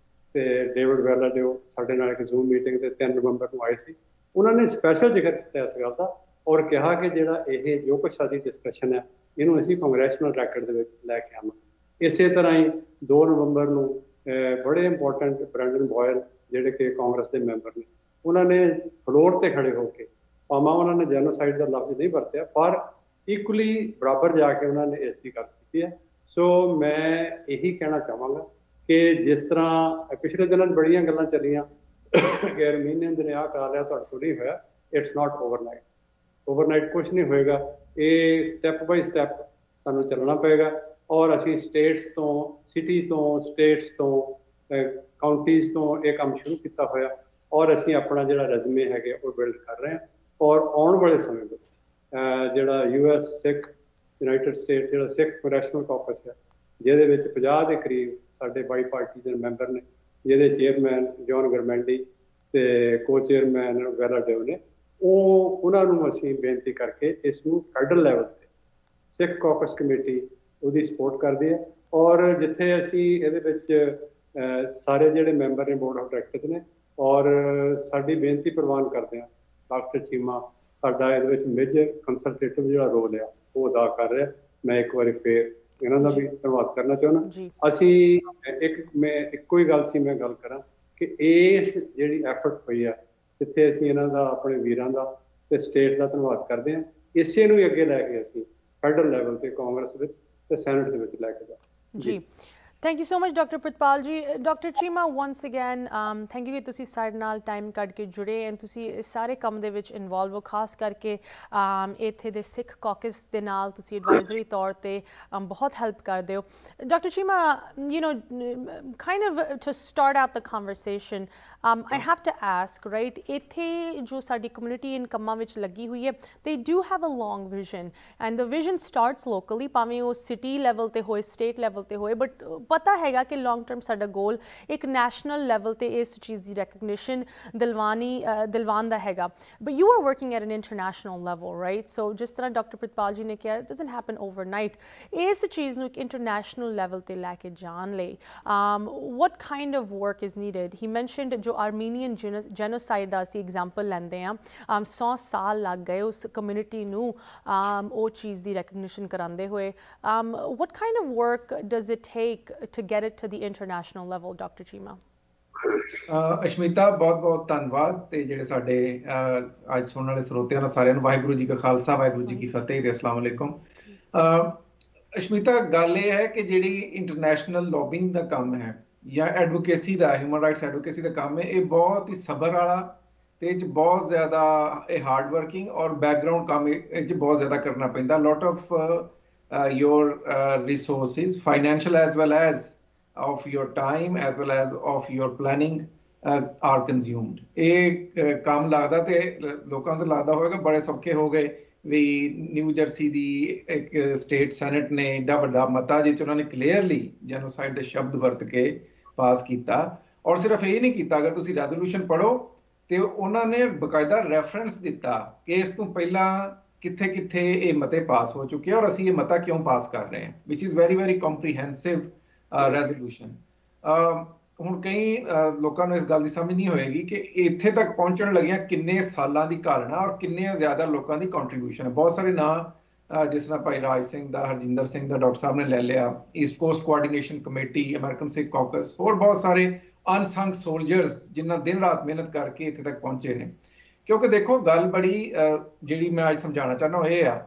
ਤੇ ਡੇਵਿਡ ਵੈਲਾਡਿਓ ਸਾਡੇ ਨਾਲ ਇੱਕ ਜ਼ੂਮ ਮੀਟਿੰਗ ਤੇ 3 ਨਵੰਬਰ ਨੂੰ ਆਏ ਸੀ। ਉਹਨਾਂ ਨੇ ਸਪੈਸ਼ਲ ਜ਼ਿਕਰ ਕੀਤਾ ਇਸ ਗੱਲ ਦਾ ਔਰ ਕਿਹਾ ਕਿ ਜਿਹੜਾ ਇਹ ਜੋ ਕੁਛ ਸਾਡੀ ਡਿਸਕਸ਼ਨ ਹੈ, ਇਹਨੂੰ ਅਸੀਂ ਕੰਗਰੈਸ਼ਨਲ ਰੈਕਡ ਦੇ ਵਿੱਚ ਲੈ ਕੇ ਆਵਾਂਗੇ। ਇਸੇ ਤਰ੍ਹਾਂ ਹੀ 2 ਨਵੰਬਰ ਨੂੰ ਬੜੇ ਇੰਪੋਰਟੈਂਟ ਬ੍ਰੈਂਡਨ ਬੋਇਲ, ਜਿਹੜੇ ਕਿ ਕਾਂਗਰਸ ਦੇ ਮੈਂਬਰ ਨੇ, ਉਹਨਾਂ ਨੇ ਫਲੋਰ ਤੇ ਖੜੇ ਹੋ ਕੇ, ਭਾਵੇਂ ਉਹਨਾਂ ਨੇ ਜੈਨੋਸਾਈਡ ਦਾ ਲਫ਼ਜ਼ ਨਹੀਂ ਵਰਤਿਆ, ਪਰ ਇਕੁਅਲੀ ਬਰਾਬਰ ਜਾ ਕੇ ਉਹਨਾਂ ਨੇ ਇਸ ਦੀ ਗੱਲ ਕੀਤੀ ਹੈ। ਸੋ ਮੈਂ ਇਹੀ ਕਹਿਣਾ ਚਾਹਾਂਗਾ ਕਿ ਜਿਸ ਤਰ੍ਹਾਂ ਪਿਛਲੇ ਦਿਨਾਂ 'ਚ ਬੜੀਆਂ ਗੱਲਾਂ ਚੱਲੀਆਂ ਕਿ ਅਰਮੀਨੀਅਨ ਨੇ ਆਹ ਕਰਾ ਲਿਆ, ਤੁਹਾਡੇ ਤੋਂ ਨਹੀਂ ਹੋਇਆ, ਇਟਸ ਨਾਟ ਓਵਰਨਾਈਟ ਕੁਛ ਨਹੀਂ ਹੋਏਗਾ। ਇਹ ਸਟੈਪ ਬਾਈ ਸਟੈਪ ਸਾਨੂੰ ਚੱਲਣਾ ਪਏਗਾ ਔਰ ਅਸੀਂ ਸਟੇਟਸ ਤੋਂ, ਸਿਟੀ ਤੋਂ, ਸਟੇਟਸ ਤੋਂ, ਕਾਉਂਟੀਜ਼ ਤੋਂ ਇਹ ਕੰਮ ਸ਼ੁਰੂ ਕੀਤਾ ਹੋਇਆ ਔਰ ਅਸੀਂ ਆਪਣਾ ਜਿਹੜਾ ਰੈਜ਼ੂਮੇ ਹੈਗੇ ਉਹ ਬਿਲਡ ਕਰ ਰਹੇ ਹਾਂ। ਔਰ ਆਉਣ ਵਾਲੇ ਸਮੇਂ ਵਿੱਚ ਜਿਹੜਾ US ਸਿੱਖ ਯੂਨਾਈਟਿਡ ਸਟੇਟ ਜਿਹੜਾ ਸਿੱਖ ਕੰਗਰੈਸ਼ਨਲ ਕਾਕਸ ਹੈ, ਜਿਹਦੇ ਵਿੱਚ 50 ਦੇ ਕਰੀਬ ਸਾਡੇ ਬਾਈ ਪਾਰਟੀਜ਼ਨ ਮੈਂਬਰ ਨੇ, ਜਿਹਦੇ ਚੇਅਰਮੈਨ ਜੌਨ ਗਰਮੈਂਡੀ ਤੇ ਕੋ ਚੇਅਰਮੈਨ ਵੈਲਾਡਿਓ ਨੇ, ਉਹਨਾਂ ਨੂੰ ਅਸੀਂ ਬੇਨਤੀ ਕਰਕੇ ਇਸ ਨੂੰ ਫੈਡਰਲ ਲੈਵਲ ਤੇ ਸਿੱਖ ਕਾਕਸ ਕਮੇਟੀ ਉਹਦੀ ਸਪੋਰਟ ਕਰਦੀ ਹੈ। ਔਰ ਜਿੱਥੇ ਅਸੀਂ ਇਹਦੇ ਵਿੱਚ ਸਾਰੇ ਜਿਹੜੇ ਮੈਂਬਰ ਨੇ ਬੋਰਡ ਆਫ ਡਾਇਰੈਕਟਰਸ ਨੇ, ਔਰ ਸਾਡੀ ਬੇਨਤੀ ਪ੍ਰਵਾਨ ਕਰਦੇ ਹਾਂ, ਡਾਕਟਰ ਚੀਮਾ ਸਾਡਾ ਇਹਦੇ ਵਿੱਚ ਮੇਜਰ ਕੰਸਲਟੇਟਿਵ ਜਿਹੜਾ ਰੋਲ ਆ ਉਹ ਅਦਾ ਕਰ ਰਿਹਾ। ਮੈਂ ਇੱਕ ਵਾਰੀ ਫੇਰ ਇਹਨਾਂ ਦਾ ਵੀ ਧੰਨਵਾਦ ਕਰਨਾ ਚਾਹੁੰਦਾ। ਅਸੀਂ ਇੱਕੋ ਹੀ ਗੱਲ ਸੀ, ਮੈਂ ਗੱਲ ਕਰਾਂ ਕਿ ਇਸ ਜਿਹੜੀ ਐਫਰਟ ਹੋਈ ਆ, ਜਿੱਥੇ ਅਸੀਂ ਇਹਨਾਂ ਦਾ, ਆਪਣੇ ਵੀਰਾਂ ਦਾ ਤੇ ਸਟੇਟ ਦਾ ਧੰਨਵਾਦ ਕਰਦੇ ਹਾਂ, ਇਸੇ ਨੂੰ ਹੀ ਅੱਗੇ ਲੈ ਕੇ ਅਸੀਂ ਫੈਡਰਲ ਲੈਵਲ ਤੇ ਕਾਂਗਰਸ ਵਿੱਚ ਤੇ ਸੈਨੇਟ ਦੇ ਵਿੱਚ ਲੈ ਕੇ ਜਾਵਾਂਗੇ। ਜੀ thank you so much doctor Pritpal ji. Doctor Cheema once again thank you कि तुसी साडे नाल टाइम कढ के जुड़े एंड तुसी इस सारे काम दे विच इन्वॉल्व हो, खास करके इत्थे दे सिख कॉकस दे नाल तुसी एडवाइजरी तौर ते बहुत हेल्प करदे हो। Doctor Cheema, you know, kind of to start out the conversation, I have to ask, right, इत्थे जो साडी community इन कम्मां विच लगी हुई है, they do have a long vision and the vision starts locally, भावें वो city level ते होए, state level ते होए, but पता हैगा कि लॉन्ग टर्म साडा गोल एक नैशनल लैवल ते इस चीज़ की रैकगनिशन दिलवान दा हैगा। But you are working at an international level, right? So जिस तरह डॉक्टर प्रितपाल जी ने कहा, इट डजंट हैपन ओवरनाइट। इस चीज़ नूं एक इंटरनेशनल लैवल ते लैके जान लई what kind of work is needed? He mentioned जो आर्मीनियन जेनोसाइड दा असीं एग्जाम्पल लैंदे हां, 100 साल लग गए उस कम्यूनिटी नूं ਉਹ चीज़ की रैकगनिशन करांदे होए। What kind of work does it take to get it to the international level, Dr. Chima? Ashmita, ਬਹੁਤ ਬਹੁਤ ਧੰਨਵਾਦ। ਤੇ ਜਿਹੜੇ ਸਾਡੇ ਅੱਜ ਸੁਣਨ ਵਾਲੇ ਸਰੋਤਿਆਂ ਨੂੰ ਸਾਰਿਆਂ ਨੂੰ ਵਾਹਿਗੁਰੂ ਜੀ ਕਾ ਖਾਲਸਾ, ਵਾਹਿਗੁਰੂ ਜੀ ਕੀ ਫਤਿਹ ਤੇ ਅਸਲਾਮ ਅਲੈਕੁਮ। ਅਸ਼ਮਿਤਾ, ਗੱਲ ਇਹ ਹੈ ਕਿ ਜਿਹੜੀ ਇੰਟਰਨੈਸ਼ਨਲ ਲੌਬਿੰਗ ਦਾ ਕੰਮ ਹੈ ਜਾਂ ਐਡਵੋਕੇਸੀ ਦਾ, ਹਿਊਮਨ ਰਾਈਟਸ ਐਡਵੋਕੇਸੀ ਦਾ ਕੰਮ ਹੈ, ਇਹ ਬਹੁਤ ਹੀ ਸਬਰ ਵਾਲਾ ਤੇ ਇਹ 'ਚ ਬਹੁਤ ਜ਼ਿਆਦਾ ਇਹ ਹਾਰਡ ਵਰਕਿੰਗ ਔਰ ਬੈਕਗਰਾਊਂਡ ਕੰਮ ਇਹ 'ਚ ਬਹੁਤ ਜ਼ਿਆਦਾ ਕਰਨਾ ਪੈਂਦਾ। Lot of your resources, financial as well as of your time as well as of your planning are consumed. ਇਹ ਕੰਮ ਲੱਗਦਾ ਤੇ ਲੋਕਾਂ ਨੂੰ ਲੱਗਦਾ ਹੋਵੇਗਾ ਬੜੇ ਸੌਖੇ ਹੋ ਗਏ ਵੀ ਨਿਊ ਜਰਸੀ ਦੀ ਇੱਕ ਸਟੇਟ ਸੈਨੇਟ ਨੇ ਏਡਾ ਵੱਡਾ ਮਤਾ ਜਿਸ 'ਚ ਉਹਨਾਂ ਨੇ ਕਲੀਅਰਲੀ ਜੈਨੋਸਾਈਡ ਦੇ ਸ਼ਬਦ ਵਰਤ ਕੇ ਪਾਸ ਕੀਤਾ। ਔਰ ਸਿਰਫ ਇਹ ਨਹੀਂ ਕੀਤਾ, ਅਗਰ ਤੁਸੀਂ ਰੈਜ਼ੋਲੂਸ਼ਨ ਪੜ੍ਹੋ ਤੇ ਉਹਨਾਂ ਨੇ ਬਕਾਇਦਾ ਰੈਫਰੈਂਸ ਦਿੱਤਾ ਕਿ ਇਸ ਤੋਂ ਪਹਿਲਾਂ ਕਿੱਥੇ ਕਿੱਥੇ ਇਹ ਮਤੇ ਪਾਸ ਹੋ ਚੁੱਕੇ ਔਰ ਅਸੀਂ ਇਹ ਮਤਾ ਕਿਉਂ ਪਾਸ ਕਰ ਰਹੇ ਹਾਂ, which is very very comprehensive resolution. ਹੁਣ ਕਈ ਲੋਕਾਂ ਨੂੰ ਇਸ ਗੱਲ ਦੀ ਸਮਝ ਨਹੀਂ ਹੋਏਗੀ ਕਿ ਇੱਥੇ ਤੱਕ ਪਹੁੰਚਣ ਲੱਗਿਆ ਕਿੰਨੇ ਸਾਲਾਂ ਦੀ ਘਾਲਣਾ ਔਰ ਕਿੰਨੇ ਜ਼ਿਆਦਾ ਲੋਕਾਂ ਦੀ ਕੰਟਰੀਬਿਊਸ਼ਨ ਹੈ। ਬਹੁਤ ਸਾਰੇ ਨਾਂ ਜਿਸ ਤਰ੍ਹਾਂ ਭਾਈ ਰਾਜ ਸਿੰਘ ਦਾ, ਹਰਜਿੰਦਰ ਸਿੰਘ ਦਾ ਡਾਕਟਰ ਸਾਹਿਬ ਨੇ ਲੈ ਲਿਆ, east coast coordination committee, American Sikh caucus, ਹੋਰ ਬਹੁਤ ਸਾਰੇ ਅਨਸੰਗ ਸੋਲਜਰਸ ਜਿਨ੍ਹਾਂ ਦਿਨ ਰਾਤ ਮਿਹਨਤ ਕਰਕੇ ਇੱਥੇ ਤੱਕ ਪਹੁੰਚੇ ਨੇ। ਕਿਉਂਕਿ ਦੇਖੋ ਗੱਲ ਬੜੀ ਜਿਹੜੀ ਮੈਂ ਅੱਜ ਸਮਝਾਉਣਾ ਚਾਹੁੰਦਾ ਉਹ ਇਹ ਆ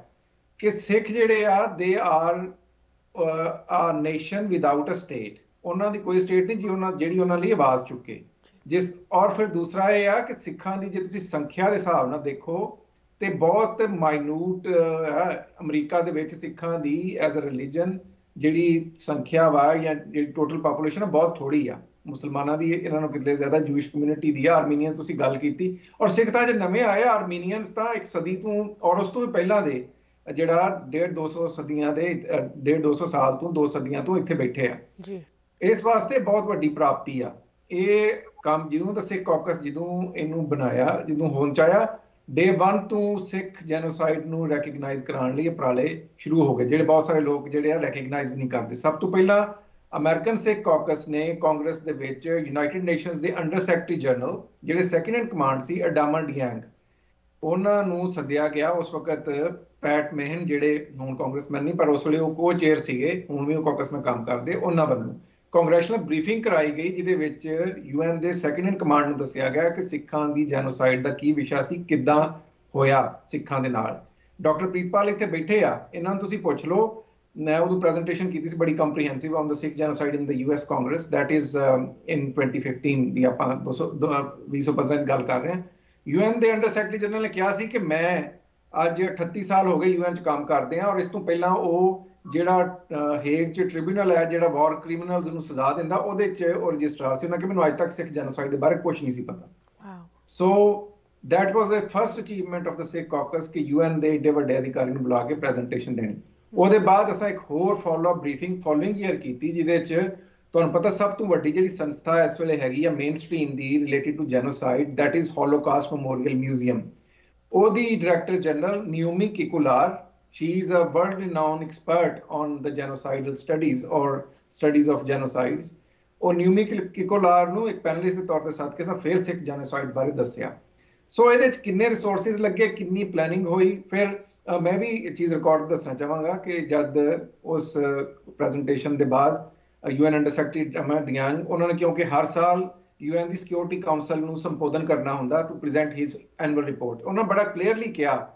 ਕਿ ਸਿੱਖ ਜਿਹੜੇ ਆ ਦੇ ਆਰ ਆ ਨੇਸ਼ਨ ਵਿਦਆਊਟ ਅ ਸਟੇਟ। ਉਹਨਾਂ ਦੀ ਕੋਈ ਸਟੇਟ ਨਹੀਂ ਜਿਹੜੀ ਉਹਨਾਂ ਲਈ ਆਵਾਜ਼ ਚੁੱਕੇ। ਜਿਸ ਔਰ ਫਿਰ ਦੂਸਰਾ ਇਹ ਆ ਕਿ ਸਿੱਖਾਂ ਦੀ ਜੇ ਤੁਸੀਂ ਸੰਖਿਆ ਦੇ ਹਿਸਾਬ ਨਾਲ ਦੇਖੋ ਤੇ ਬਹੁਤ ਮਾਈਨੂਟ ਅਮਰੀਕਾ ਦੇ ਵਿੱਚ ਸਿੱਖਾਂ ਦੀ ਐਜ਼ ਅ ਰਿਲੀਜਨ ਜਿਹੜੀ ਸੰਖਿਆ ਵਾ ਜਾਂ ਜਿਹੜੀ ਟੋਟਲ ਪਾਪੂਲੇਸ਼ਨ ਆ ਬਹੁਤ ਥੋੜੀ ਆ। ਮੁਸਲਮਾਨਾਂ ਦੀ ਇਹਨਾਂ ਨੂੰ ਕਿਤੇ ਜ਼ਿਆਦਾ ਜੂਇਸ਼ ਕਮਿਊਨਿਟੀ ਦੀ ਆ। ਆਰਮੀਨੀਅਨਸ ਤੁਸੀਂ ਗੱਲ ਕੀਤੀ ਔਰ ਸਿੱਖ ਤਾਂ ਜੇ ਨਵੇਂ ਆਏ ਆ। ਆਰਮੀਨੀਅਨਸ ਤਾਂ ਇੱਕ ਸਦੀ ਤੋਂ ਔਰ ਉਸ ਤੋਂ ਵੀ ਪਹਿਲਾਂ ਦੇ ਜਿਹੜਾ 150-200 ਸਦੀਆਂ ਦੇ 150-200 ਸਾਲ ਤੋਂ 2 ਸਦੀਆਂ ਤੋਂ ਇੱਥੇ ਬੈਠੇ ਆ ਜੀ। ਇਸ ਵਾਸਤੇ ਬਹੁਤ ਵੱਡੀ ਪ੍ਰਾਪਤੀ ਆ ਇਹ ਕੰਮ। ਜਦੋਂ ਦਾ ਸਿੱਖ ਕਾਕਸ ਜਦੋਂ ਇਹਨੂੰ ਬਣਾਇਆ, ਜਦੋਂ ਹੋਂਦ ਚ ਆਇਆ, ਡੇ 1 ਤੋਂ ਸਿੱਖ ਜੈਨੋਸਾਈਡ ਨੂੰ ਰੈਕਗਨਾਈਜ਼ ਕਰਾਉਣ ਲਈ ਉਪਰਾਲੇ ਸ਼ੁਰੂ ਹੋ ਗਏ, ਜਿਹੜੇ ਬਹੁਤ ਸਾਰੇ ਲੋਕ ਜਿਹੜੇ ਆ ਰੈਕਗਨਾਈਜ਼ ਵੀ ਨਹੀਂ ਕਰਦੇ। ਸਭ ਤੋਂ ਪਹਿਲਾਂ ਅਮਰੀਕਨ ਸਿੱਖ ਕਾਕਸ ਨੇ ਕਾਂਗਰਸ ਦੇ ਵਿੱਚ ਯੂਨਾਈਟਿਡ ਨੇਸ਼ਨਸ ਦੇ ਅੰਡਰ ਸੈਕਟਰੀ ਜਨਰਲ ਜਿਹੜੇ ਸੈਕੰਡ ਇਨ ਕਮਾਂਡ ਸੀ ਅਡਾਮਾ ਡਿਆਂਗ, ਉਹਨਾਂ ਨੂੰ ਸੱਦਿਆ ਗਿਆ। ਉਸ ਵਕਤ ਪੈਟ ਮੇਹਨ ਜਿਹੜੇ ਹੁਣ ਕਾਂਗਰਸਮੈਨ ਨਹੀਂ ਪਰ ਉਸ ਵੇਲੇ ਉਹ ਕੋ ਚੇਅਰ ਸੀਗੇ, ਹੁਣ ਵੀ ਉਹ ਕਾਕਸ ਨਾਲ ਕੰਮ ਕਰਦੇ, ਉਹਨਾਂ ਵੱਲੋਂ ਕਾਂਗਰੈਸ਼ਨਲ ਬਰੀਫਿੰਗ ਕਰਾਈ ਗਈ ਜਿਹਦੇ ਵਿੱਚ ਯੂਐਨ ਦੇ ਸੈਕੰਡ ਇਨ ਕਮਾਂਡ ਨੂੰ ਦੱਸਿਆ ਗਿਆ ਕਿ ਸਿੱਖਾਂ ਦੀ ਜੈਨੋਸਾਈਡ ਦਾ ਕੀ ਵਿਸ਼ਾ ਸੀ, ਕਿੱਦਾਂ ਹੋਇਆ ਸਿੱਖਾਂ ਦੇ ਨਾਲ। ਡਾਕਟਰ ਪ੍ਰੀਤਪਾਲ ਇੱਥੇ ਬੈਠੇ ਆ, ਇਹਨਾਂ ਨੂੰ ਤੁਸੀਂ ਪੁੱਛ ਲਓ। ਮੈਂ ਉਦੋਂ ਪ੍ਰੈਜੈਂਟੇਸ਼ਨ ਕੀਤੀ ਸੀ ਬੜੀ comprehensive on the Sikh genocide in the US Congress, that is in 2015 ਦੀ ਆਪਾਂ 2015 ਦੀ ਗੱਲ ਕਰ ਰਹੇ ਹਾਂ। ਯੂਐਨ ਦੇ ਅੰਡਰ ਸੈਕਟਰੀ ਜਨਰਲ ਨੇ ਕਿਹਾ ਸੀ ਕਿ ਮੈਂ ਅੱਜ 38 ਸਾਲ ਹੋ ਗਏ ਯੂਐਨ 'ਚ ਕੰਮ ਕਰਦੇ ਹਾਂ ਔਰ ਇਸ ਤੋਂ ਪਹਿਲਾਂ ਉਹ ਜਿਹੜਾ ਹੇਗ 'ਚ ਟ੍ਰਿਬਿਊਨਲ ਹੈ ਜਿਹੜਾ ਵਾਰ ਕ੍ਰਿਮੀਨਲਸ ਨੂੰ ਸਜ਼ਾ ਦਿੰਦਾ ਉਹਦੇ 'ਚ ਉਹ ਰਜਿਸਟਰਾਰ ਸੀ। ਉਹਨਾਂ ਕਿ ਮੈਨੂੰ ਅੱਜ ਤੱਕ ਸਿੱਖ ਜੈਨੋਸਾਈਡ ਦੇ ਬਾਰੇ ਕੁਝ ਨਹੀਂ ਸੀ ਪਤਾ। So that was the first achievement of the Sikh caucus ਕਿ ਯੂਐਨ ਦੇ ਏਡੇ ਵੱਡੇ ਅਧਿਕਾਰੀ ਨੂੰ ਬੁਲਾ ਕੇ ਪ੍ਰੈਜੈਂਟੇਸ਼ਨ ਦੇਣੀ। ਉਹਦੇ ਬਾਅਦ ਅਸਾਂ ਇੱਕ ਹੋਰ ਫੋਲੋ-ਅਪ ਬਰੀਫਿੰਗ ਫੋਲੋਇੰਗ ਈਅਰ ਕੀਤੀ ਜਿਹਦੇ 'ਚ ਤੁਹਾਨੂੰ ਪਤਾ ਸਭ ਤੋਂ ਵੱਡੀ ਜਿਹੜੀ ਸੰਸਥਾ ਇਸ ਵੇਲੇ ਹੈਗੀ ਆ ਮੇਨ ਸਟ੍ਰੀਮ ਦੀ related to genocide, that is holocaust memorial museum. ਉਹਦੀ director general Naomi Kikoler, she is a world renowned expert on the genocidal studies or studies of genocides। ਉਹ ਨਿਊਮੀ ਕਿਕੁਲਾਰ ਨੂੰ ਇੱਕ ਪੈਨਲਿਸਟ ਦੇ ਤੌਰ ਤੇ ਸੱਦ ਕੇ ਅਸਾਂ ਫਿਰ ਸਿੱਖ ਜੈਨੋਸਾਈਡ ਬਾਰੇ ਦੱਸਿਆ। ਸੋ ਇਹਦੇ 'ਚ ਕਿੰਨੇ ਰਿਸੋਰਸਿਸ ਲੱਗੇ, ਕਿੰਨੀ ਪਲੈਨਿੰਗ ਹੋਈ। ਫਿਰ ਮੈਂ ਵੀ ਇਹ ਚੀਜ਼ ਰਿਕਾਰਡ ਦੱਸਣਾ ਚਾਹਾਂਗਾ ਕਿ ਜਦ ਉਸ ਪ੍ਰੈਜੈਂਟੇਸ਼ਨ ਦੇ ਬਾਅਦ ਯੂਐਨ ਅੰਡਰ ਸੈਕਟਰੀ ਡਿਆਂਗ ਉਹਨਾਂ ਨੇ, ਕਿਉਂਕਿ ਹਰ ਸਾਲ ਯੂਐਨ ਦੀ ਸਿਕਿਉਰਿਟੀ ਕਾਉਂਸਲ ਨੂੰ ਸੰਬੋਧਨ ਕਰਨਾ ਹੁੰਦਾ to present his annual report, ਉਹਨਾਂ ਬੜਾ ਕਲੀਅਰਲੀ ਕਿਹਾ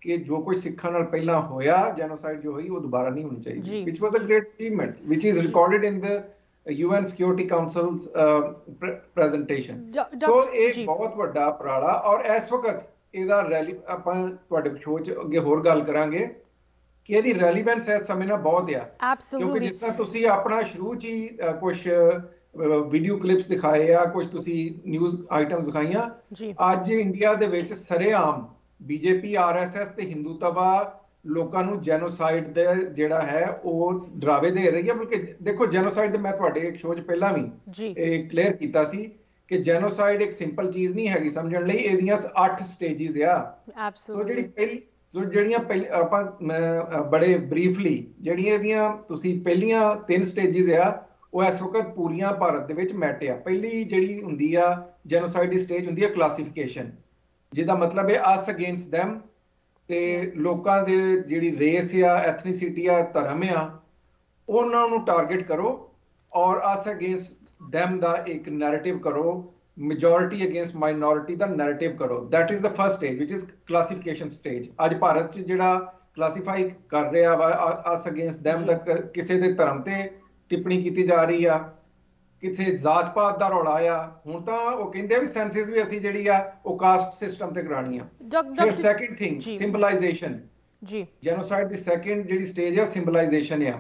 ਕਿ ਜੋ ਕੁਝ ਸਿੱਖਾਂ ਨਾਲ ਪਹਿਲਾਂ ਹੋਇਆ ਜੈਨੋਸਾਈਡ ਜੋ ਹੋਈ ਉਹ ਦੁਬਾਰਾ ਨਹੀਂ ਹੋਣੀ ਚਾਹੀਦੀ, which was a great achievement which is recorded in the UN Security Council's presentation। ਸੋ ਇਹ ਬਹੁਤ ਵੱਡਾ ਉਪਰਾਲਾ ਔਰ ਇਸ ਵਕਤ ਇਹਦਾ ਆਪਾਂ ਤੁਹਾਡੇ ਸ਼ੋਅ 'ਚ ਅੱਗੇ ਹੋਰ ਗੱਲ ਕਰਾਂਗੇ ਕਿ ਇਹਦੀ ਰੈਲੀਵੈਂਸ ਇਸ ਸਮੇਂ ਨਾਲ ਬਹੁਤ ਆ। ਕਿਉਂਕਿ ਜਿਸ ਤਰ੍ਹਾਂ ਤੁਸੀਂ ਆਪਣਾ ਸ਼ੁਰੂ 'ਚ ਹੀ ਕੁਝ ਵੀਡੀਓ ਕਲਿੱਪਸ ਦਿਖਾਏ ਆ, ਕੁਝ ਤੁਸੀਂ ਨਿਊਜ਼ ਆਈਟਮਸ ਦਿਖਾਈਆਂ, ਅੱਜ ਇੰਡੀਆ ਦੇ ਵਿੱਚ ਸਰੇਆਮ ਬੀਜੇਪੀ, ਆਰਐਸਐਸ ਤੇ ਹਿੰਦੂਤਵਾ ਲੋਕਾਂ ਨੂੰ ਜੈਨੋਸਾਈਡ ਦਾ ਜਿਹੜਾ ਹੈ ਉਹ ਡਰਾਵੇ ਦੇ ਰਹੀ ਹੈ। ਬਲਕਿ ਦੇਖੋ ਜੈਨੋਸਾਈਡ ਦੇ ਮੈਂ ਤੁਹਾਡੇ ਇੱਕ ਸ਼ੋਅ 'ਚ ਪਹਿਲਾਂ ਵੀ ਇਹ ਕਲੀਅਰ ਕੀਤਾ ਸੀ ਕਿ ਜੈਨੋਸਾਈਡ ਇੱਕ ਸਿੰਪਲ ਚੀਜ਼ ਨਹੀਂ ਹੈਗੀ ਸਮਝਣ ਲਈ, ਇਹਦੀਆਂ 8 ਸਟੇਜਿਸ ਆ। ਸੋ ਜਿਹੜੀਆਂ ਆਪਾਂ ਬੜੇ ਬਰੀਫਲੀ ਜਿਹੜੀਆਂ ਇਹਦੀਆਂ ਤੁਸੀਂ ਪਹਿਲੀਆਂ 3 ਸਟੇਜਿਸ ਆ ਉਹ ਇਸ ਵਕਤ ਪੂਰੀਆਂ ਭਾਰਤ ਦੇ ਵਿੱਚ ਮੈਟ ਆ। ਪਹਿਲੀ ਜਿਹੜੀ ਹੁੰਦੀ ਆ ਜੈਨੋਸਾਈਡ ਦੀ ਸਟੇਜ ਹੁੰਦੀ ਆ ਕਲਾਸੀਫਿਕੇਸ਼ਨ, ਜਿਹਦਾ ਮਤਲਬ ਹੈ ਅਸ ਅਗੇਂਸਟ ਦੈਮ, ਤੇ ਲੋਕਾਂ ਦੇ ਜਿਹੜੀ ਰੇਸ ਆ, ਐਥਨੀਸਿਟੀ ਆ, ਧਰਮ ਆ, ਉਹਨਾਂ ਨੂੰ ਟਾਰਗੇਟ ਕਰੋ ਔਰ ਅਸ ਅਗੇਂਸਟ ਦੈਮ ਦਾ ਇੱਕ ਨੈਰੇਟਿਵ ਕਰੋ, ਮੈਜੋਰਿਟੀ ਅਗੇਂਸਟ ਮਾਈਨੋਰਿਟੀ ਦਾ ਨੈਰੇਟਿਵ ਕਰੋ। That is the first stage which is classification stage. ਅੱਜ ਭਾਰਤ 'ਚ ਜਿਹੜਾ ਕਲਾਸੀਫਾਈ ਕਰ ਰਿਹਾ ਵਾ ਅਸ ਅਗੇਂਸਟ ਦੈਮ ਦਾ, ਕਿਸੇ ਦੇ ਧਰਮ ਤੇ ਟਿੱਪਣੀ ਕੀਤੀ ਜਾ ਰਹੀ ਆ, ਕਿਥੇ ਜਾਤ ਪਾਤ ਦਾ ਰੌਲਾ ਆ। ਹੁਣ ਤਾਂ ਉਹ ਕਹਿੰਦੇ ਆ ਵੀ ਸੈਂਸਸ ਵੀ ਅਸੀਂ ਜਿਹੜੀ ਆ ਉਹ ਕਾਸਟ ਸਿਸਟਮ ਤੇ ਕਰਾਣੀ ਆ। ਫਿਰ ਸੈਕੰਡ ਥਿੰਗ ਸਿੰਬਲਾਈਜੇਸ਼ਨ ਜੀ, ਜੈਨੋਸਾਈਡ ਦੀ ਸੈਕੰਡ ਜਿਹੜੀ ਸਟੇਜ ਆ ਸਿੰਬਲਾਈਜੇਸ਼ਨ ਆ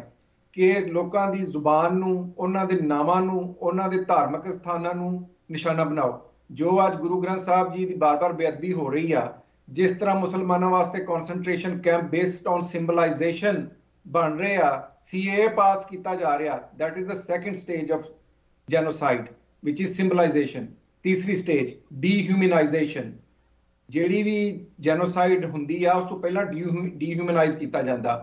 ਕਿ ਲੋਕਾਂ ਦੀ ਜ਼ੁਬਾਨ ਨੂੰ, ਉਹਨਾਂ ਦੇ ਨਾਵਾਂ ਨੂੰ, ਉਹਨਾਂ ਦੇ ਧਾਰਮਿਕ ਸਥਾਨਾਂ ਨੂੰ ਨਿਸ਼ਾਨਾ ਬਣਾਓ। ਜੋ ਅੱਜ ਗੁਰੂ ਗ੍ਰੰਥ ਸਾਹਿਬ ਜੀ ਦੀ ਬਾਰ-ਬਾਰ ਬੇਅਦਬੀ ਹੋ ਰਹੀ ਆ, ਜਿਸ ਤਰ੍ਹਾਂ ਮੁਸਲਮਾਨਾਂ ਵਾਸਤੇ ਕਨਸੈਂਟਰੇਸ਼ਨ ਕੈਂਪ ਬੇਸਡ ਔਨ ਸਿੰਬਲਾਈਜੇਸ਼ਨ ਬਣ ਰਹੇ ਆ, CAA ਪਾਸ ਕੀਤਾ ਜਾ ਰਿਹਾ, that is the second stage of genocide which is symbolization। ਤੀਸਰੀ ਸਟੇਜ ਡੀਹਿਊਮਨਾਈਜੇਸ਼ਨ, ਜਿਹੜੀ ਵੀ ਜੈਨੋਸਾਈਡ ਹੁੰਦੀ ਆ ਉਸ ਤੋਂ ਪਹਿਲਾਂ ਡੀਹਿਊਮਨਾਈਜ਼ ਕੀਤਾ ਜਾਂਦਾ।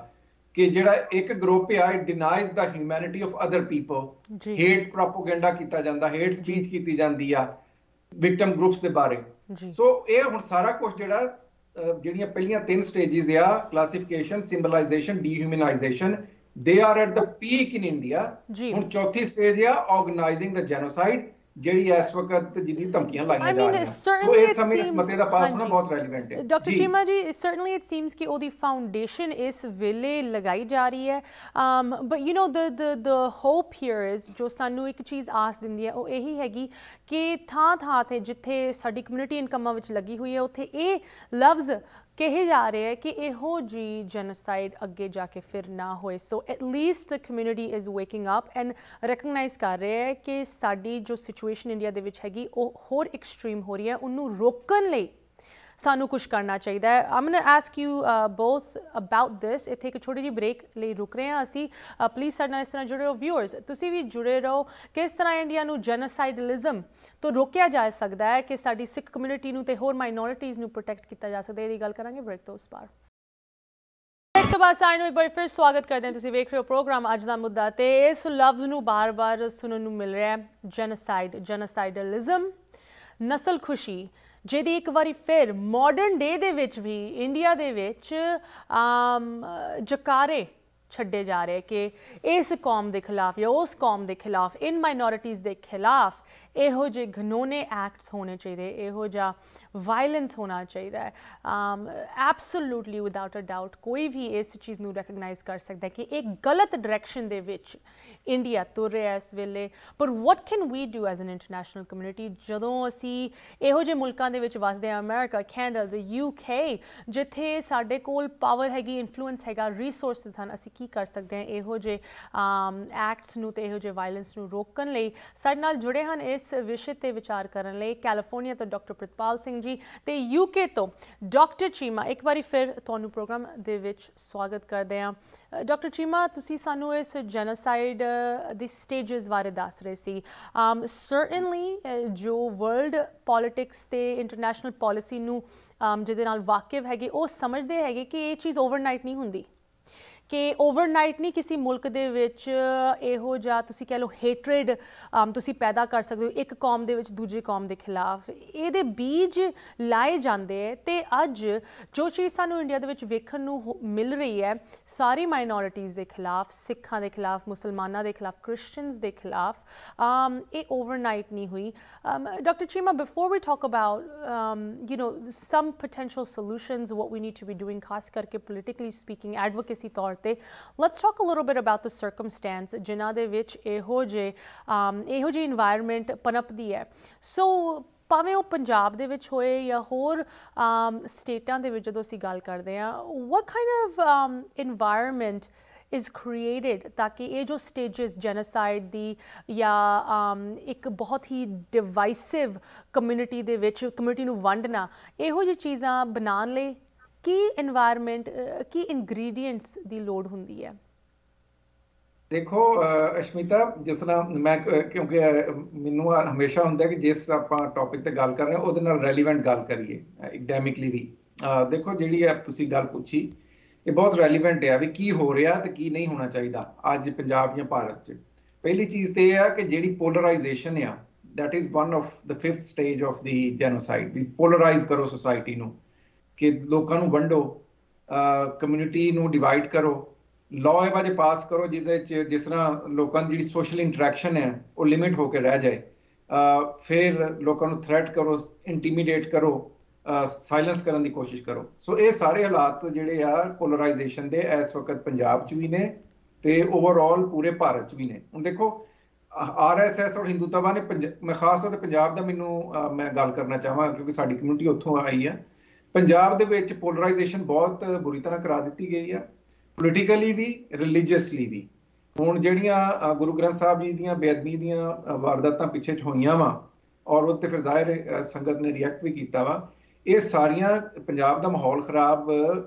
ਕਿ ਜਿਹੜਾ ਇੱਕ ਗਰੁੱਪ ਆ it denies the humanity of other people, hate propaganda ਕੀਤਾ ਜਾਂਦਾ, ਹੇਟ ਸਪੀਚ ਕੀਤੀ ਜਾਂਦੀ ਆ ਵਿਕਟਮ ਗਰੁੱਪਸ ਦੇ ਬਾਰੇ। ਸੋ ਇਹ ਹੁਣ ਸਾਰਾ ਕੁਝ ਜਿਹੜਾ ਜਿਹੜੀਆਂ ਪਹਿਲੀਆਂ 3 ਸਟੇजेस ਆ classification, ਸਿੰਬਲਾਈਜੇਸ਼ਨ, ਡੀਹਿਊਮਨਾਈਜੇਸ਼ਨ, they are at the peak in India। ਹੁਣ ਚੌਥੀ ਸਟੇਜ ਆ ਆਰਗੇਨਾਈਜ਼ਿੰਗ ਦ ਜੈਨੋਸਾਈਡ, ਜਿਹੜੀ ਇਸ ਵਕਤ ਜਿਹਦੀ ਧਮਕੀਆਂ ਲਾਈਆਂ ਜਾ ਰਹੀਆਂ। ਸੋ ਇਸ ਸਮੇਂ ਇਸ ਮਤੇ ਦਾ ਪਾਸ ਹੋਣਾ ਬਹੁਤ ਰੈਲੇਵੈਂਟ ਹੈ। ਡਾਕਟਰ ਚੀਮਾ ਜੀ, certainly it seems ਕਿ ਉਹਦੀ ਫਾਊਂਡੇਸ਼ਨ ਇਸ ਵੇਲੇ ਲਗਾਈ ਜਾ ਰਹੀ ਹੈ, but you know the hope here is ਜੋ ਸਾਨੂੰ ਇੱਕ ਚੀਜ਼ ਆਸ ਦਿੰਦੀ ਹੈ ਉਹ ਇਹੀ ਹੈਗੀ ਕਿ ਥਾਂ ਥਾਂ ਤੇ ਜਿੱਥੇ ਸਾਡੀ ਕਮਿਊਨਿਟੀ ਇਨ ਕੰਮਾਂ ਵਿੱਚ ਲੱਗੀ ਹੋਈ ਹੈ ਉੱਥੇ ਇਹ ਲਫ਼ਜ਼ ਕਹੇ ਜਾ ਰਹੇ ਹੈ ਕਿ ਇਹੋ ਜੀ ਜੈਨੋਸਾਈਡ ਅੱਗੇ ਜਾ ਕੇ ਫਿਰ ਨਾ ਹੋਏ। So at least the community is waking up and recognise ਕਰ ਰਹੇ ਹੈ ਕਿ ਸਾਡੀ ਜੋ ਸਿਚੁਏਸ਼ਨ ਇੰਡੀਆ ਦੇ ਵਿੱਚ ਹੈਗੀ ਉਹ ਹੋਰ ਐਕਸਟ੍ਰੀਮ ਹੋ ਰਹੀ ਹੈ, ਉਹਨੂੰ ਰੋਕਣ ਲਈ ਸਾਨੂੰ ਕੁਝ ਕਰਨਾ ਚਾਹੀਦਾ ਹੈ। I'm going to ask you both about this. ਇੱਥੇ ਇੱਕ ਛੋਟੀ ਜਿਹੀ ਬ੍ਰੇਕ ਲਈ ਰੁਕ ਰਹੇ ਹਾਂ ਅਸੀਂ। ਪਲੀਜ਼ ਸਾਡੇ ਨਾਲ ਇਸ ਤਰ੍ਹਾਂ ਜੁੜੇ ਰਹੋ। ਵਿਊਅਰਸ, ਤੁਸੀਂ ਵੀ ਜੁੜੇ ਰਹੋ। ਕਿਸ ਤਰ੍ਹਾਂ ਇੰਡੀਆ ਨੂੰ ਜੈਨੋਸਾਈਡਲਿਜ਼ਮ ਤੋਂ ਰੋਕਿਆ ਜਾ ਸਕਦਾ ਹੈ, ਕਿ ਸਾਡੀ ਸਿੱਖ ਕਮਿਊਨਿਟੀ ਨੂੰ ਤੇ ਹੋਰ ਮਾਈਨੋਰਿਟੀਜ਼ ਨੂੰ ਪ੍ਰੋਟੈਕਟ ਕੀਤਾ ਜਾ ਸਕਦਾ ਹੈ, ਇਹਦੀ ਗੱਲ ਕਰਾਂਗੇ ਬ੍ਰੇਕ ਤੋਂ ਉਸ ਪਾਰ। तो बस आई नो एक बार फिर स्वागत करते हैं। तुसीं वेख रहे हो प्रोग्राम अज दा मुद्दा, ते इस लफ्ज़ नूं बार बार सुनने नूं मिल रहा है, जेनोसाइड, जेनोसाइडलिज्म, नस्ल खुशी, ਜਿਹਦੀ ਇੱਕ ਵਾਰੀ ਫਿਰ ਮਾਡਰਨ ਡੇ ਦੇ ਵਿੱਚ ਵੀ ਇੰਡੀਆ ਦੇ ਵਿੱਚ ਜਕਾਰੇ ਛੱਡੇ ਜਾ ਰਹੇ ਕਿ ਇਸ ਕੌਮ ਦੇ ਖਿਲਾਫ ਜਾਂ ਉਸ ਕੌਮ ਦੇ ਖਿਲਾਫ, ਇਨ ਮਾਈਨੋਰਿਟੀਜ਼ ਦੇ ਖਿਲਾਫ ਇਹੋ ਜਿਹੇ ਘਿਨੌਣੇ ਐਕਟਸ ਹੋਣੇ ਚਾਹੀਦੇ, ਇਹੋ ਜਿਹਾ ਵਾਇਲੈਂਸ ਹੋਣਾ ਚਾਹੀਦਾ ਹੈ। ਐਬਸੋਲੂਟਲੀ ਵਿਦਆਊਟ ਅ ਡਾਊਟ ਕੋਈ ਵੀ ਇਸ ਚੀਜ਼ ਨੂੰ ਰੈਕਗਨਾਈਜ਼ ਕਰ ਸਕਦਾ ਕਿ ਇੱਕ ਗਲਤ ਡਾਇਰੈਕਸ਼ਨ ਦੇ ਵਿੱਚ ਇੰਡੀਆ ਤੁਰ ਰਿਹਾ ਇਸ ਵੇਲੇ। ਪਰ what can we do as an international community ਜਦੋਂ ਅਸੀਂ ਇਹੋ ਜਿਹੇ ਮੁਲਕਾਂ ਦੇ ਵਿੱਚ ਵਸਦੇ ਹਾਂ, ਅਮਰੀਕਾ, ਕੈਨੇਡਾ, ਦ UK, ਜਿੱਥੇ ਸਾਡੇ ਕੋਲ ਪਾਵਰ ਹੈਗੀ, ਇਨਫਲੂਐਂਸ ਹੈਗਾ, ਰਿਸੋਰਸਿਸ ਹਨ, ਅਸੀਂ ਕੀ ਕਰ ਸਕਦੇ ਹਾਂ ਇਹੋ ਜਿਹੇ ਐਕਟਸ ਨੂੰ ਤੇ ਇਹੋ ਜਿਹੇ ਵਾਇਲੈਂਸ ਨੂੰ ਰੋਕਣ ਲਈ। ਸਾਡੇ ਨਾਲ ਜੁੜੇ ਹਨ ਇਸ ਵਿਸ਼ੇ ਤੇ ਵਿਚਾਰ ਕਰਨ ਲਈ ਕੈਲੀਫੋਰਨੀਆ ਤੋਂ ਡਾਕਟਰ ਪ੍ਰਿਤਪਾਲ ਸਿੰਘ ਜੀ ਤੇ UK ਤੋਂ ਡਾਕਟਰ ਚੀਮਾ। ਇੱਕ ਵਾਰੀ ਫਿਰ ਤੁਹਾਨੂੰ ਪ੍ਰੋਗਰਾਮ ਦੇ ਵਿੱਚ ਸਵਾਗਤ ਕਰਦੇ ਹਾਂ। ਡਾਕਟਰ ਚੀਮਾ, ਤੁਸੀਂ ਸਾਨੂੰ ਇਸ ਜੈਨੋਸਾਈਡ ਦੀ ਸਟੇਜਸ ਬਾਰੇ ਦੱਸ ਰਹੇ ਸੀ। ਸਰਟਨਲੀ ਜੋ ਵਰਲਡ ਪੋਲੀਟਿਕਸ ਤੇ ਇੰਟਰਨੈਸ਼ਨਲ ਪੋਲਿਸੀ ਨੂੰ ਜਿਹਦੇ ਨਾਲ ਵਾਕਿਫ ਹੈਗੇ ਉਹ ਸਮਝਦੇ ਹੈਗੇ ਕਿ ਇਹ ਚੀਜ਼ ਓਵਰਨਾਈਟ ਨਹੀਂ ਹੁੰਦੀ, ਕਿ ਓਵਰਨਾਈਟ ਨਹੀਂ ਕਿਸੇ ਮੁਲਕ ਦੇ ਵਿੱਚ ਇਹੋ ਜਿਹਾ ਤੁਸੀਂ ਕਹਿ ਲਓ ਹੇਟਰੇਡ ਤੁਸੀਂ ਪੈਦਾ ਕਰ ਸਕਦੇ ਹੋ ਇੱਕ ਕੌਮ ਦੇ ਵਿੱਚ ਦੂਜੀ ਕੌਮ ਦੇ ਖਿਲਾਫ। ਇਹਦੇ ਬੀਜ ਲਾਏ ਜਾਂਦੇ ਹੈ ਤੇ ਅੱਜ ਜੋ ਚੀਜ਼ ਸਾਨੂੰ ਇੰਡੀਆ ਦੇ ਵਿੱਚ ਵੇਖਣ ਨੂੰ ਮਿਲ ਰਹੀ ਹੈ ਸਾਰੀ ਮਾਈਨੋਰਿਟੀਜ਼ ਦੇ ਖਿਲਾਫ, ਸਿੱਖਾਂ ਦੇ ਖਿਲਾਫ, ਮੁਸਲਮਾਨਾਂ ਦੇ ਖਿਲਾਫ, ਕ੍ਰਿਸਚਨਸ ਦੇ ਖਿਲਾਫ, ਇਹ ਓਵਰਨਾਈਟ ਨਹੀਂ ਹੋਈ। Doctor Cheema, before we talk about you know some potential solutions, what we need to be doing ਖਾਸ ਕਰਕੇ politically speaking, advocacy ਤੌਰ ਤੇ, let's talk a little bit about the circumstance ਜਿਨ੍ਹਾਂ ਦੇ ਵਿੱਚ ਇਹੋ ਜਿਹੀ ਇਨਵਾਇਰਨਮੈਂਟ ਪਨਪਦੀ ਹੈ। ਸੋ ਭਾਵੇਂ ਉਹ ਪੰਜਾਬ ਦੇ ਵਿੱਚ ਹੋਏ ਜਾਂ ਹੋਰ ਸਟੇਟਾਂ ਦੇ ਵਿੱਚ ਜਦੋਂ ਅਸੀਂ ਗੱਲ ਕਰਦੇ ਹਾਂ, what kind of environment is created ਤਾਕਿ ਇਹ ਜੋ ਸਟੇਜਸ ਜੈਨੋਸਾਈਡ ਦੀ ਜਾਂ ਇੱਕ ਬਹੁਤ ਹੀ ਡਿਵਾਈਸਿਵ ਕਮਿਊਨਿਟੀ ਦੇ ਵਿੱਚ ਕਮਿਊਨਿਟੀ ਨੂੰ ਵੰਡਣਾ, ਇਹੋ ਜਿਹੀ ਚੀਜ਼ਾਂ ਬਣਾਉਣ ਲਈ ਕੀ ਇਨਵਾਇਰਨਮੈਂਟ, ਕੀ ਇੰਗਰੀਡੀਐਂਟਸ ਦੀ ਲੋੜ ਹੁੰਦੀ ਹੈ? ਦੇਖੋ ਅਸ਼ਮਿਤਾ, ਜਿਸ ਤਰ੍ਹਾਂ ਮੈਂ ਕਿਉਂਕਿ ਮੈਨੂੰ ਹਮੇਸ਼ਾ ਹੁੰਦਾ ਕਿ ਜਿਸ ਆਪਾਂ ਟੌਪਿਕ ਤੇ ਗੱਲ ਕਰ ਰਹੇ ਹਾਂ ਉਹਦੇ ਨਾਲ ਰੈਲੀਵੈਂਟ ਗੱਲ ਕਰੀਏ ਐਕਡੈਮਿਕਲੀ ਵੀ। ਦੇਖੋ ਜਿਹੜੀ ਹੈ ਤੁਸੀਂ ਗੱਲ ਪੁੱਛੀ ਇਹ ਬਹੁਤ ਰੈਲੀਵੈਂਟ ਹੈ ਵੀ ਕੀ ਹੋ ਰਿਹਾ ਤੇ ਕੀ ਨਹੀਂ ਹੋਣਾ ਚਾਹੀਦਾ ਅੱਜ ਪੰਜਾਬ ਜਾਂ ਭਾਰਤ 'ਚ। ਪਹਿਲੀ ਚੀਜ਼ ਤੇ ਇਹ ਆ ਕਿ ਜਿਹੜੀ ਪੋਲਰਾਈਜੇਸ਼ਨ ਆ, that is one of the 5th stage of the genocide. ਵੀ ਪੋਲਰਾਈਜ਼ ਕਰੋ ਸੋਸਾਇਟੀ ਨੂੰ, ਕਿ ਲੋਕਾਂ ਨੂੰ ਵੰਡੋ, ਕਮਿਊਨਿਟੀ ਨੂੰ ਡਿਵਾਈਡ ਕਰੋ, ਲਾਅ ਇਹੋ ਜਿਹੇ ਪਾਸ ਕਰੋ ਜਿਹਦੇ 'ਚ ਜਿਸ ਤਰ੍ਹਾਂ ਲੋਕਾਂ ਦੀ ਜਿਹੜੀ ਸੋਸ਼ਲ ਇੰਟਰੈਕਸ਼ਨ ਹੈ ਉਹ ਲਿਮਿਟ ਹੋ ਕੇ ਰਹਿ ਜਾਏ। ਫਿਰ ਲੋਕਾਂ ਨੂੰ ਥ੍ਰੈਟ ਕਰੋ, ਇੰਟੀਮੀਡੇਟ ਕਰੋ, ਸਾਇਲੈਂਸ ਕਰਨ ਦੀ ਕੋਸ਼ਿਸ਼ ਕਰੋ। ਸੋ ਇਹ ਸਾਰੇ ਹਾਲਾਤ ਜਿਹੜੇ ਆ ਪੋਲਰਾਈਜੇਸ਼ਨ ਦੇ ਇਸ ਵਕਤ ਪੰਜਾਬ 'ਚ ਵੀ ਨੇ ਤੇ ਓਵਰਆਲ ਪੂਰੇ ਭਾਰਤ 'ਚ ਵੀ ਨੇ। ਹੁਣ ਦੇਖੋ RSS ਔਰ ਹਿੰਦੂਤਵਾ ਨੇ ਮੈਂ ਖਾਸ ਤੌਰ ਤੇ ਪੰਜਾਬ ਦਾ ਮੈਂ ਗੱਲ ਕਰਨਾ ਚਾਹਾਂ ਕਿਉਂਕਿ ਸਾਡੀ ਕਮਿਊਨਿਟੀ ਉੱਥੋਂ ਆਈ ਆ। ਪੰਜਾਬ ਦੇ ਵਿੱਚ ਪੋਲਰਾਈਜੇਸ਼ਨ ਬਹੁਤ ਬੁਰੀ ਤਰ੍ਹਾਂ ਕਰਾ ਦਿੱਤੀ ਗਈ ਆ, ਪੋਲੀਟੀਕਲੀ ਵੀ, ਰਿਲੀਜੀਅਸਲੀ ਵੀ। ਹੁਣ ਜਿਹੜੀਆਂ ਗੁਰੂ ਗ੍ਰੰਥ ਸਾਹਿਬ ਜੀ ਦੀਆਂ ਬੇਅਦਬੀ ਦੀਆਂ ਵਾਰਦਾਤਾਂ ਪਿੱਛੇ ਹੋਈਆਂ ਵਾ ਔਰ ਉਹ ਤੇ ਫਿਰ ਜ਼ਾਹਿਰ ਸੰਗਤ ਨੇ ਰਿਐਕਟ ਵੀ ਕੀਤਾ ਵਾ, ਇਹ ਸਾਰੀਆਂ ਪੰਜਾਬ ਦਾ ਮਾਹੌਲ ਖਰਾਬ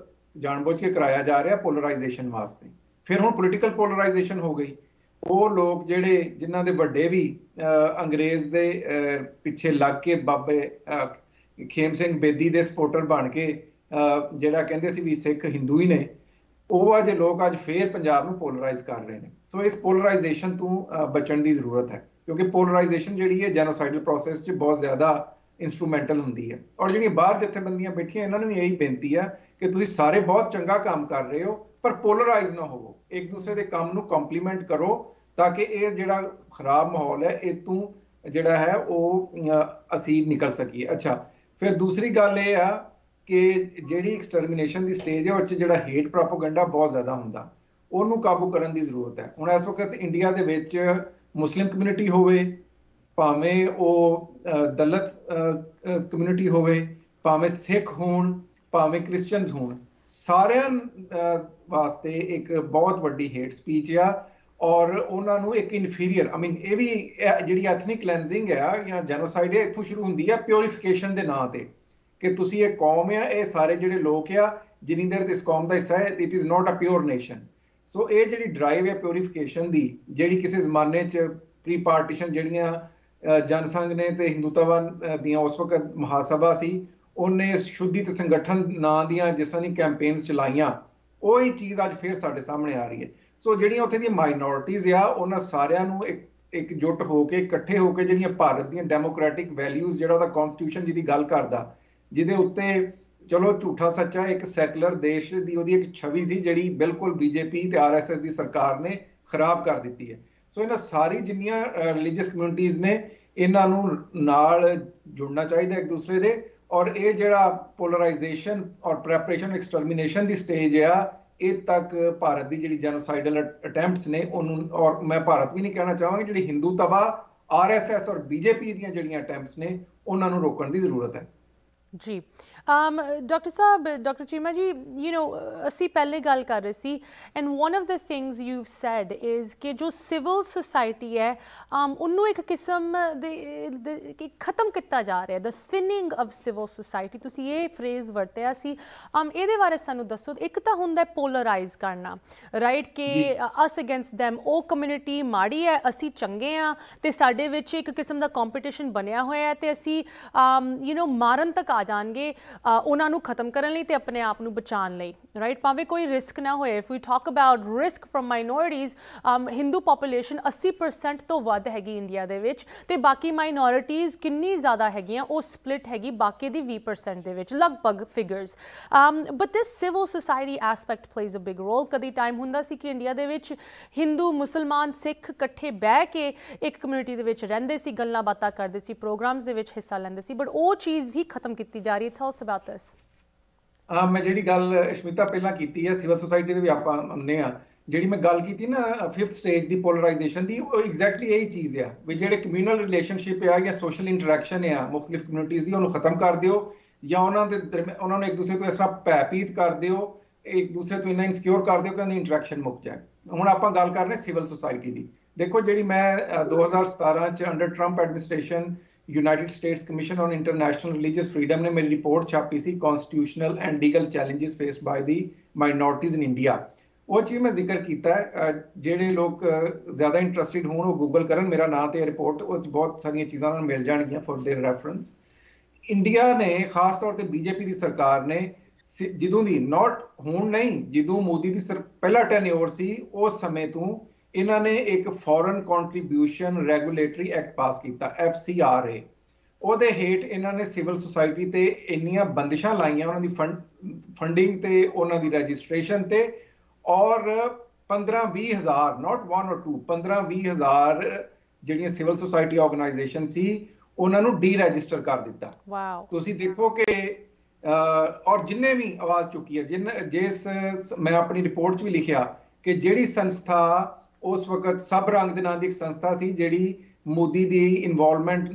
ਜਾਣਬੁੱਝ ਕੇ ਕਰਾਇਆ ਜਾ ਰਿਹਾ ਪੋਲਰਾਈਜੇਸ਼ਨ ਵਾਸਤੇ। ਫਿਰ ਹੁਣ ਪੋਲੀਟੀਕਲ ਪੋਲਰਾਈਜੇਸ਼ਨ ਹੋ ਗਈ। ਉਹ ਲੋਕ ਜਿਹੜੇ ਜਿਨ੍ਹਾਂ ਦੇ ਵੱਡੇ ਵੀ ਅੰਗਰੇਜ਼ ਦੇ ਪਿੱਛੇ ਲੱਗ ਕੇ ਬਾਬੇ ਖੇਮ ਸਿੰਘ ਬੇਦੀ ਦੇ ਸਪੋਰਟਰ ਬਣ ਕੇ ਜਿਹੜਾ ਕਹਿੰਦੇ ਸੀ ਵੀ ਸਿੱਖ ਹਿੰਦੂ ਹੀ ਨੇ, ਉਹ ਅੱਜ ਲੋਕ ਅੱਜ ਫੇਰ ਪੰਜਾਬ ਨੂੰ ਪੋਲਰਾਈਜ਼ ਕਰ ਰਹੇ ਨੇ। ਸੋ ਇਸ ਪੋਲਰਾਈਜੇਸ਼ਨ ਤੋਂ ਬਚਣ ਦੀ ਜ਼ਰੂਰਤ ਹੈ, ਕਿਉਂਕਿ ਪੋਲਰਾਈਜੇਸ਼ਨ ਜਿਹੜੀ ਹੈ ਜੈਨੋਸਾਈਡਲ ਪ੍ਰੋਸੈਸ 'ਚ ਬਹੁਤ ਜ਼ਿਆਦਾ ਇੰਸਟਰੂਮੈਂਟਲ ਹੁੰਦੀ ਹੈ। ਔਰ ਜਿਹੜੀਆਂ ਬਾਹਰ ਜਥੇਬੰਦੀਆਂ ਬੈਠੀਆਂ ਇਹਨਾਂ ਨੂੰ ਵੀ ਇਹੀ ਬੇਨਤੀ ਹੈ ਕਿ ਤੁਸੀਂ ਸਾਰੇ ਬਹੁਤ ਚੰਗਾ ਕੰਮ ਕਰ ਰਹੇ ਹੋ, ਪਰ ਪੋਲਰਾਈਜ਼ ਨਾ ਹੋਵੋ, ਇੱਕ ਦੂਸਰੇ ਦੇ ਕੰਮ ਨੂੰ ਕੰਪਲੀਮੈਂਟ ਕਰੋ, ਤਾਂ ਕਿ ਇਹ ਜਿਹੜਾ ਖਰਾਬ ਮਾਹੌਲ ਹੈ ਇਹ ਤੋਂ ਜਿਹੜਾ ਹੈ ਉਹ ਅਸੀਂ ਨਿਕਲ ਸਕੀਏ। ਅੱਛਾ, ਫਿਰ ਦੂਸਰੀ ਗੱਲ ਇਹ ਆ ਕਿ ਜਿਹੜੀ ਐਕਸਟਰਮੀਨੇਸ਼ਨ ਦੀ ਸਟੇਜ ਹੈ ਉਹ 'ਚ ਜਿਹੜਾ ਹੇਟ ਪ੍ਰੋਪੇਗੈਂਡਾ ਬਹੁਤ ਜ਼ਿਆਦਾ ਹੁੰਦਾ, ਉਹਨੂੰ ਕਾਬੂ ਕਰਨ ਦੀ ਜ਼ਰੂਰਤ ਹੈ। ਹੁਣ ਇਸ ਵਕਤ ਇੰਡੀਆ ਦੇ ਵਿੱਚ ਮੁਸਲਿਮ ਕਮਿਊਨਿਟੀ ਹੋਵੇ, ਭਾਵੇਂ ਉਹ ਦਲਿਤ ਕਮਿਊਨਿਟੀ ਹੋਵੇ, ਭਾਵੇਂ ਸਿੱਖ ਹੋਣ, ਭਾਵੇਂ ਕ੍ਰਿਸਚੀਅਨਸ ਹੋਣ, ਸਾਰਿਆਂ ਵਾਸਤੇ ਇੱਕ ਬਹੁਤ ਵੱਡੀ ਹੇਟ ਸਪੀਚ ਆ। ਔਰ ਉਹਨਾਂ ਨੂੰ ਇੱਕ ਇਨਫੀਰੀਅਰ ਇਹ ਵੀ ਜਿਹੜੀ ਐਥਨਿਕ ਕਲੈਂਜ਼ਿੰਗ ਆ ਜਾਂ ਜੈਨੋਸਾਈਡ ਹੈ ਇੱਥੋਂ ਸ਼ੁਰੂ ਹੁੰਦੀ ਆ ਪਿਓਰੀਫਿਕੇਸ਼ਨ ਦੇ ਨਾਂ ਤੇ, ਕਿ ਤੁਸੀਂ ਇਹ ਕੌਮ ਆ, ਇਹ ਸਾਰੇ ਜਿਹੜੇ ਲੋਕ ਆ ਜਿੰਨੀ ਦੇਰ ਇਸ ਕੌਮ ਦਾ ਹਿੱਸਾ ਹੈ, it is not a pure nation. So ਇਹ ਜਿਹੜੀ ਡਰਾਈਵ ਹੈ ਪਿਓਰੀਫਿਕੇਸ਼ਨ ਦੀ, ਜਿਹੜੀ ਕਿਸੇ ਜ਼ਮਾਨੇ 'ਚ ਪ੍ਰੀ ਪਾਰਟੀਸ਼ਨ ਜਿਹੜੀਆਂ ਜਨਸੰਘ ਨੇ ਤੇ ਹਿੰਦੂਤਵ ਦੀਆਂ ਉਸ ਵਕਤ ਮਹਾਸਭਾ ਸੀ, ਉਹਨੇ ਸ਼ੁੱਧੀ ਤੇ ਸੰਗਠਨ ਨਾਂ ਦੀਆਂ ਜਿਸ ਤਰ੍ਹਾਂ ਦੀ ਕੈਂਪੇਨਸ ਚਲਾਈਆਂ, ਉਹੀ ਚੀਜ਼ ਅੱਜ ਫਿਰ ਸਾਡੇ ਸਾਹਮਣੇ ਆ ਰਹੀ ਹੈ। ਸੋ ਜਿਹੜੀਆਂ ਉੱਥੇ ਦੀਆਂ ਮਾਈਨੋਰਿਟੀਜ਼ ਆ, ਉਹਨਾਂ ਸਾਰਿਆਂ ਨੂੰ ਇਕਜੁੱਟ ਹੋ ਕੇ, ਇਕੱਠੇ ਹੋ ਕੇ, ਜਿਹੜੀਆਂ ਭਾਰਤ ਦੀਆਂ ਡੈਮੋਕ੍ਰੈਟਿਕ ਵੈਲਿਊਜ਼, ਜਿਹੜਾ ਉਹਦਾ ਕਨਸਟੀਟਿਊਸ਼ਨ ਜਿਹਦੀ ਗੱਲ ਕਰਦਾ, ਜਿਹਦੇ ਉੱਤੇ ਚਲੋ ਝੂਠਾ ਸੱਚਾ ਇੱਕ ਸੈਕੂਲਰ ਦੇਸ਼ ਦੀ ਉਹਦੀ ਇੱਕ ਛਵੀ ਸੀ, ਜਿਹੜੀ ਬਿਲਕੁਲ ਬੀਜੇਪੀ ਤੇ ਆਰਐਸਐਸ ਦੀ ਸਰਕਾਰ ਨੇ ਖਰਾਬ ਕਰ ਦਿੱਤੀ ਹੈ। ਸੋ ਇਹਨਾਂ ਸਾਰੀ ਜਿੰਨੀਆਂ ਰਿਲੀਜੀਅਸ ਕਮਿਊਨਿਟੀਜ਼ ਨੇ, ਇਹਨਾਂ ਨੂੰ ਨਾਲ ਜੁੜਨਾ ਚਾਹੀਦਾ ਇੱਕ ਦੂਸਰੇ ਦੇ। ਔਰ ਇਹ ਜਿਹੜਾ ਪੋਲਰਾਈਜੇਸ਼ਨ ਔਰ ਪ੍ਰੈਪਰੇਸ਼ਨ ਐਕਸਟਰਮੀਨੇਸ਼ਨ ਦੀ ਸਟੇਜ ਆ, ਇਹ ਤੱਕ ਭਾਰਤ ਦੀ ਜਿਹੜੀ ਜੈਨੋਸਾਈਡਲ ਅਟੈਂਪਟਸ ਨੇ ਉਹਨੂੰ, ਔਰ ਮੈਂ ਭਾਰਤ ਵੀ ਨਹੀਂ ਕਹਿਣਾ ਚਾਹਾਂਗਾ, ਜਿਹੜੀ ਹਿੰਦੂਤਵਾ, ਆਰਐਸਐਸ ਔਰ ਬੀਜੇਪੀ ਦੀਆਂ ਜਿਹੜੀਆਂ ਅਟੈਂਪਟਸ ਨੇ, ਉਹਨਾਂ ਨੂੰ ਰੋਕਣ ਦੀ ਜ਼ਰੂਰਤ ਹੈ। ਜੀ ਡਾਕਟਰ ਸਾਹਿਬ, ਡਾਕਟਰ ਚੀਮਾ ਜੀ, ਅਸੀਂ ਪਹਿਲੇ ਗੱਲ ਕਰ ਰਹੇ ਸੀ, and one of the things you said is ਕਿ ਜੋ ਸਿਵਲ ਸੁਸਾਇਟੀ ਹੈ ਉਹਨੂੰ ਇੱਕ ਕਿਸਮ ਦੇ ਖਤਮ ਕੀਤਾ ਜਾ ਰਿਹਾ, ਦ ਥਿਨਿੰਗ ਆਫ ਸਿਵਲ ਸੁਸਾਇਟੀ, ਤੁਸੀਂ ਇਹ ਫਰੇਜ਼ ਵਰਤਿਆ ਸੀ। ਇਹਦੇ ਬਾਰੇ ਸਾਨੂੰ ਦੱਸੋ। ਇੱਕ ਤਾਂ ਹੁੰਦਾ ਪੋਲਰਾਈਜ਼ ਕਰਨਾ, ਰਾਈਟ, ਕਿ ਅਸ ਅਗੇਂਸਟ ਦੈਮ, ਉਹ ਕਮਿਊਨਿਟੀ ਮਾੜੀ ਹੈ, ਅਸੀਂ ਚੰਗੇ ਹਾਂ, ਤੇ ਸਾਡੇ ਵਿੱਚ ਇੱਕ ਕਿਸਮ ਦਾ ਕੰਪੀਟੀਸ਼ਨ ਬਣਿਆ ਹੋਇਆ ਹੈ, ਤੇ ਅਸੀਂ ਮਾਰਨ ਤੱਕ ਆ ਜਾਣਗੇ ਉਹਨਾਂ ਨੂੰ ਖਤਮ ਕਰਨ ਲਈ ਤੇ ਆਪਣੇ ਆਪ ਨੂੰ ਬਚਾਉਣ ਲਈ, ਰਾਈਟ, ਭਾਵੇਂ ਕੋਈ ਰਿਸਕ ਨਾ ਹੋਏ। If we talk about risk from minorities, Hindu population 80% ਤੋਂ ਵੱਧ ਹੈਗੀ ਇੰਡੀਆ ਦੇ ਵਿੱਚ, ਤੇ ਬਾਕੀ ਮਾਈਨੋਰਿਟੀਜ਼ ਕਿੰਨੀ ਜ਼ਿਆਦਾ ਹੈਗੀਆਂ, ਉਹ ਸਪਲਿਟ ਹੈਗੀ ਬਾਕੀ ਦੀ 20% ਦੇ ਵਿੱਚ ਲਗਭਗ figures. But this civil society aspect plays a big role. ਕਦੀ ਟਾਈਮ ਹੁੰਦਾ ਸੀ ਕਿ ਇੰਡੀਆ ਦੇ ਵਿੱਚ ਹਿੰਦੂ, ਮੁਸਲਮਾਨ, ਸਿੱਖ ਇਕੱਠੇ ਬਹਿ ਕੇ ਇੱਕ ਕਮਿਊਨਿਟੀ ਦੇ ਵਿੱਚ ਰਹਿੰਦੇ ਸੀ, ਗੱਲਾਂ ਬਾਤਾਂ ਕਰਦੇ ਸੀ, ਪ੍ਰੋਗਰਾਮਸ ਦੇ ਵਿੱਚ ਹਿੱਸਾ ਲੈਂਦੇ ਸੀ, ਬਟ ਉਹ ਚੀਜ਼ ਵੀ ਖਤਮ ਕੀਤੀ ਜਾ ਰਹੀ ਹੈ। Tell us about this. ਮੈਂ ਜਿਹੜੀ ਗੱਲ ਅਸ਼ਮਿਤਾ ਪਹਿਲਾਂ ਕੀਤੀ ਹੈ ਸਿਵਲ ਸੁਸਾਇਟੀ ਦੇ ਵੀ ਆਪਾਂ ਮੰਨਦੇ ਆ, ਜਿਹੜੀ ਮੈਂ ਗੱਲ ਕੀਤੀ ਨਾ 5th ਸਟੇਜ ਦੀ ਪੋਲਰਾਈਜੇਸ਼ਨ ਦੀ, ਉਹ ਐਗਜ਼ੈਕਟਲੀ ਇਹੀ ਚੀਜ਼ ਆ ਵੀ ਜਿਹੜੇ ਕਮਿਊਨਲ ਰਿਲੇਸ਼ਨਸ਼ਿਪ ਆ ਜਾਂ ਸੋਸ਼ਲ ਇੰਟਰੈਕਸ਼ਨ ਆ ਮੁxtਲਿਫ ਕਮਿਊਨਿਟੀਜ਼ ਦੀ, ਉਹਨੂੰ ਖਤਮ ਕਰ ਦਿਓ, ਜਾਂ ਉਹਨਾਂ ਨੂੰ ਇੱਕ ਦੂਸਰੇ ਤੋਂ ਇਸ ਤਰ੍ਹਾਂ ਭੈਭੀਤ ਕਰ ਦਿਓ, ਇੱਕ ਦੂਸਰੇ ਤੋਂ ਇੰਨਾ ਇਨਸਿਕਿਉਰ ਕਰ ਦਿਓ ਕਿ ਉਹਨਾਂ ਦੀ ਇੰਟਰੈਕਸ਼ਨ ਮੁੱਕ ਜਾਏ। ਹੁਣ ਆਪਾਂ ਗੱਲ ਕਰ ਰਹੇ ਸਿਵਲ ਸੁਸਾਇਟੀ ਦੀ। ਦੇਖੋ, ਜਿਹੜੀ ਮੈਂ 2017 ਚ under Trump administration United States commission on international religious freedom ਨੇ ਮੇਰੀ ਰਿਪੋਰਟ ਛਾਪੀ ਸੀ, constitutional and legal challenges faced by the minorities in India. ਉਹ ਚੀਜ਼ ਮੈਂ ਜ਼ਿਕਰ ਕੀਤਾ ਹੈ, ਜਿਹੜੇ ਲੋਕ ਜ਼ਿਆਦਾ ਇੰਟਰਸਟਿਡ ਹੋਣ ਉਹ ਗੂਗਲ ਕਰਨ, ਮੇਰਾ ਨਾਂ ਤੇ ਰਿਪੋਰਟ, ਉਹ 'ਚ ਬਹੁਤ ਸਾਰੀਆਂ ਚੀਜ਼ਾਂ ਉਹਨਾਂ ਨੂੰ ਮਿਲ ਜਾਣਗੀਆਂ ਫॉर देयर ਰੈਫਰੈਂਸ। ਇੰਡੀਆ ਨੇ ਖਾਸ ਤੌਰ ਤੇ ਬੀਜੇਪੀ ਦੀ ਸਰਕਾਰ ਨੇ ਜਦੋਂ ਦੀ ਹੁਣ ਨਹੀਂ, ਜਦੋਂ ਮੋਦੀ ਦੀ ਪਹਿਲਾ ਟੈਨਿਓਰ ਸੀ, ਉਸ ਸਮੇਂ ਤੋਂ ਇਹਨਾਂ ਨੇ ਇੱਕ foreign contribution regulatory act pass ਕੀਤਾ, FCRA। ਉਹਦੇ ਹੇਠ ਇਹਨਾਂ ਨੇ ਸਿਵਲ ਸੁਸਾਇਟੀ ਤੇ ਇੰਨੀਆਂ ਬੰਦਿਸ਼ਾਂ ਲਾਈਆਂ, ਉਹਨਾਂ ਦੀ ਫੰਡਿੰਗ ਤੇ, ਉਹਨਾਂ ਦੀ ਰਜਿਸਟ੍ਰੇਸ਼ਨ ਤੇ, ਔਰ 15-20 ਹਜ਼ਾਰ, ਨਾਟ 1 or 2, 15-20 ਹਜ਼ਾਰ ਜਿਹੜੀਆਂ ਸਿਵਲ ਸੁਸਾਇਟੀ ਆਰਗੇਨਾਈਜੇਸ਼ਨ ਸੀ, ਉਹਨਾਂ ਨੂੰ ਡੀ ਰਜਿਸਟਰ ਕਰ ਦਿੱਤਾ। ਵਾਓ, ਤੁਸੀਂ ਦੇਖੋ ਕਿ ਔਰ ਜਿੰਨੇ ਵੀ ਆਵਾਜ਼ ਚੁੱਕੀ ਹੈ, ਜਿਸ ਮੈਂ ਆਪਣੀ ਰਿਪੋਰਟ 'ਚ ਵੀ ਲਿਖਿਆ ਕਿ ਜਿਹੜੀ ਸੰਸਥਾ ਉਸ ਵਕਤ ਸਭ ਰੰਗ ਦੇ ਨਾਂ ਦੀ ਇੱਕ ਸੰਸਥਾ ਸੀ, ਜਿਹੜੀ ਮੋਦੀ ਦੀ ਇਨਵੋਲਵਮੈਂਟ,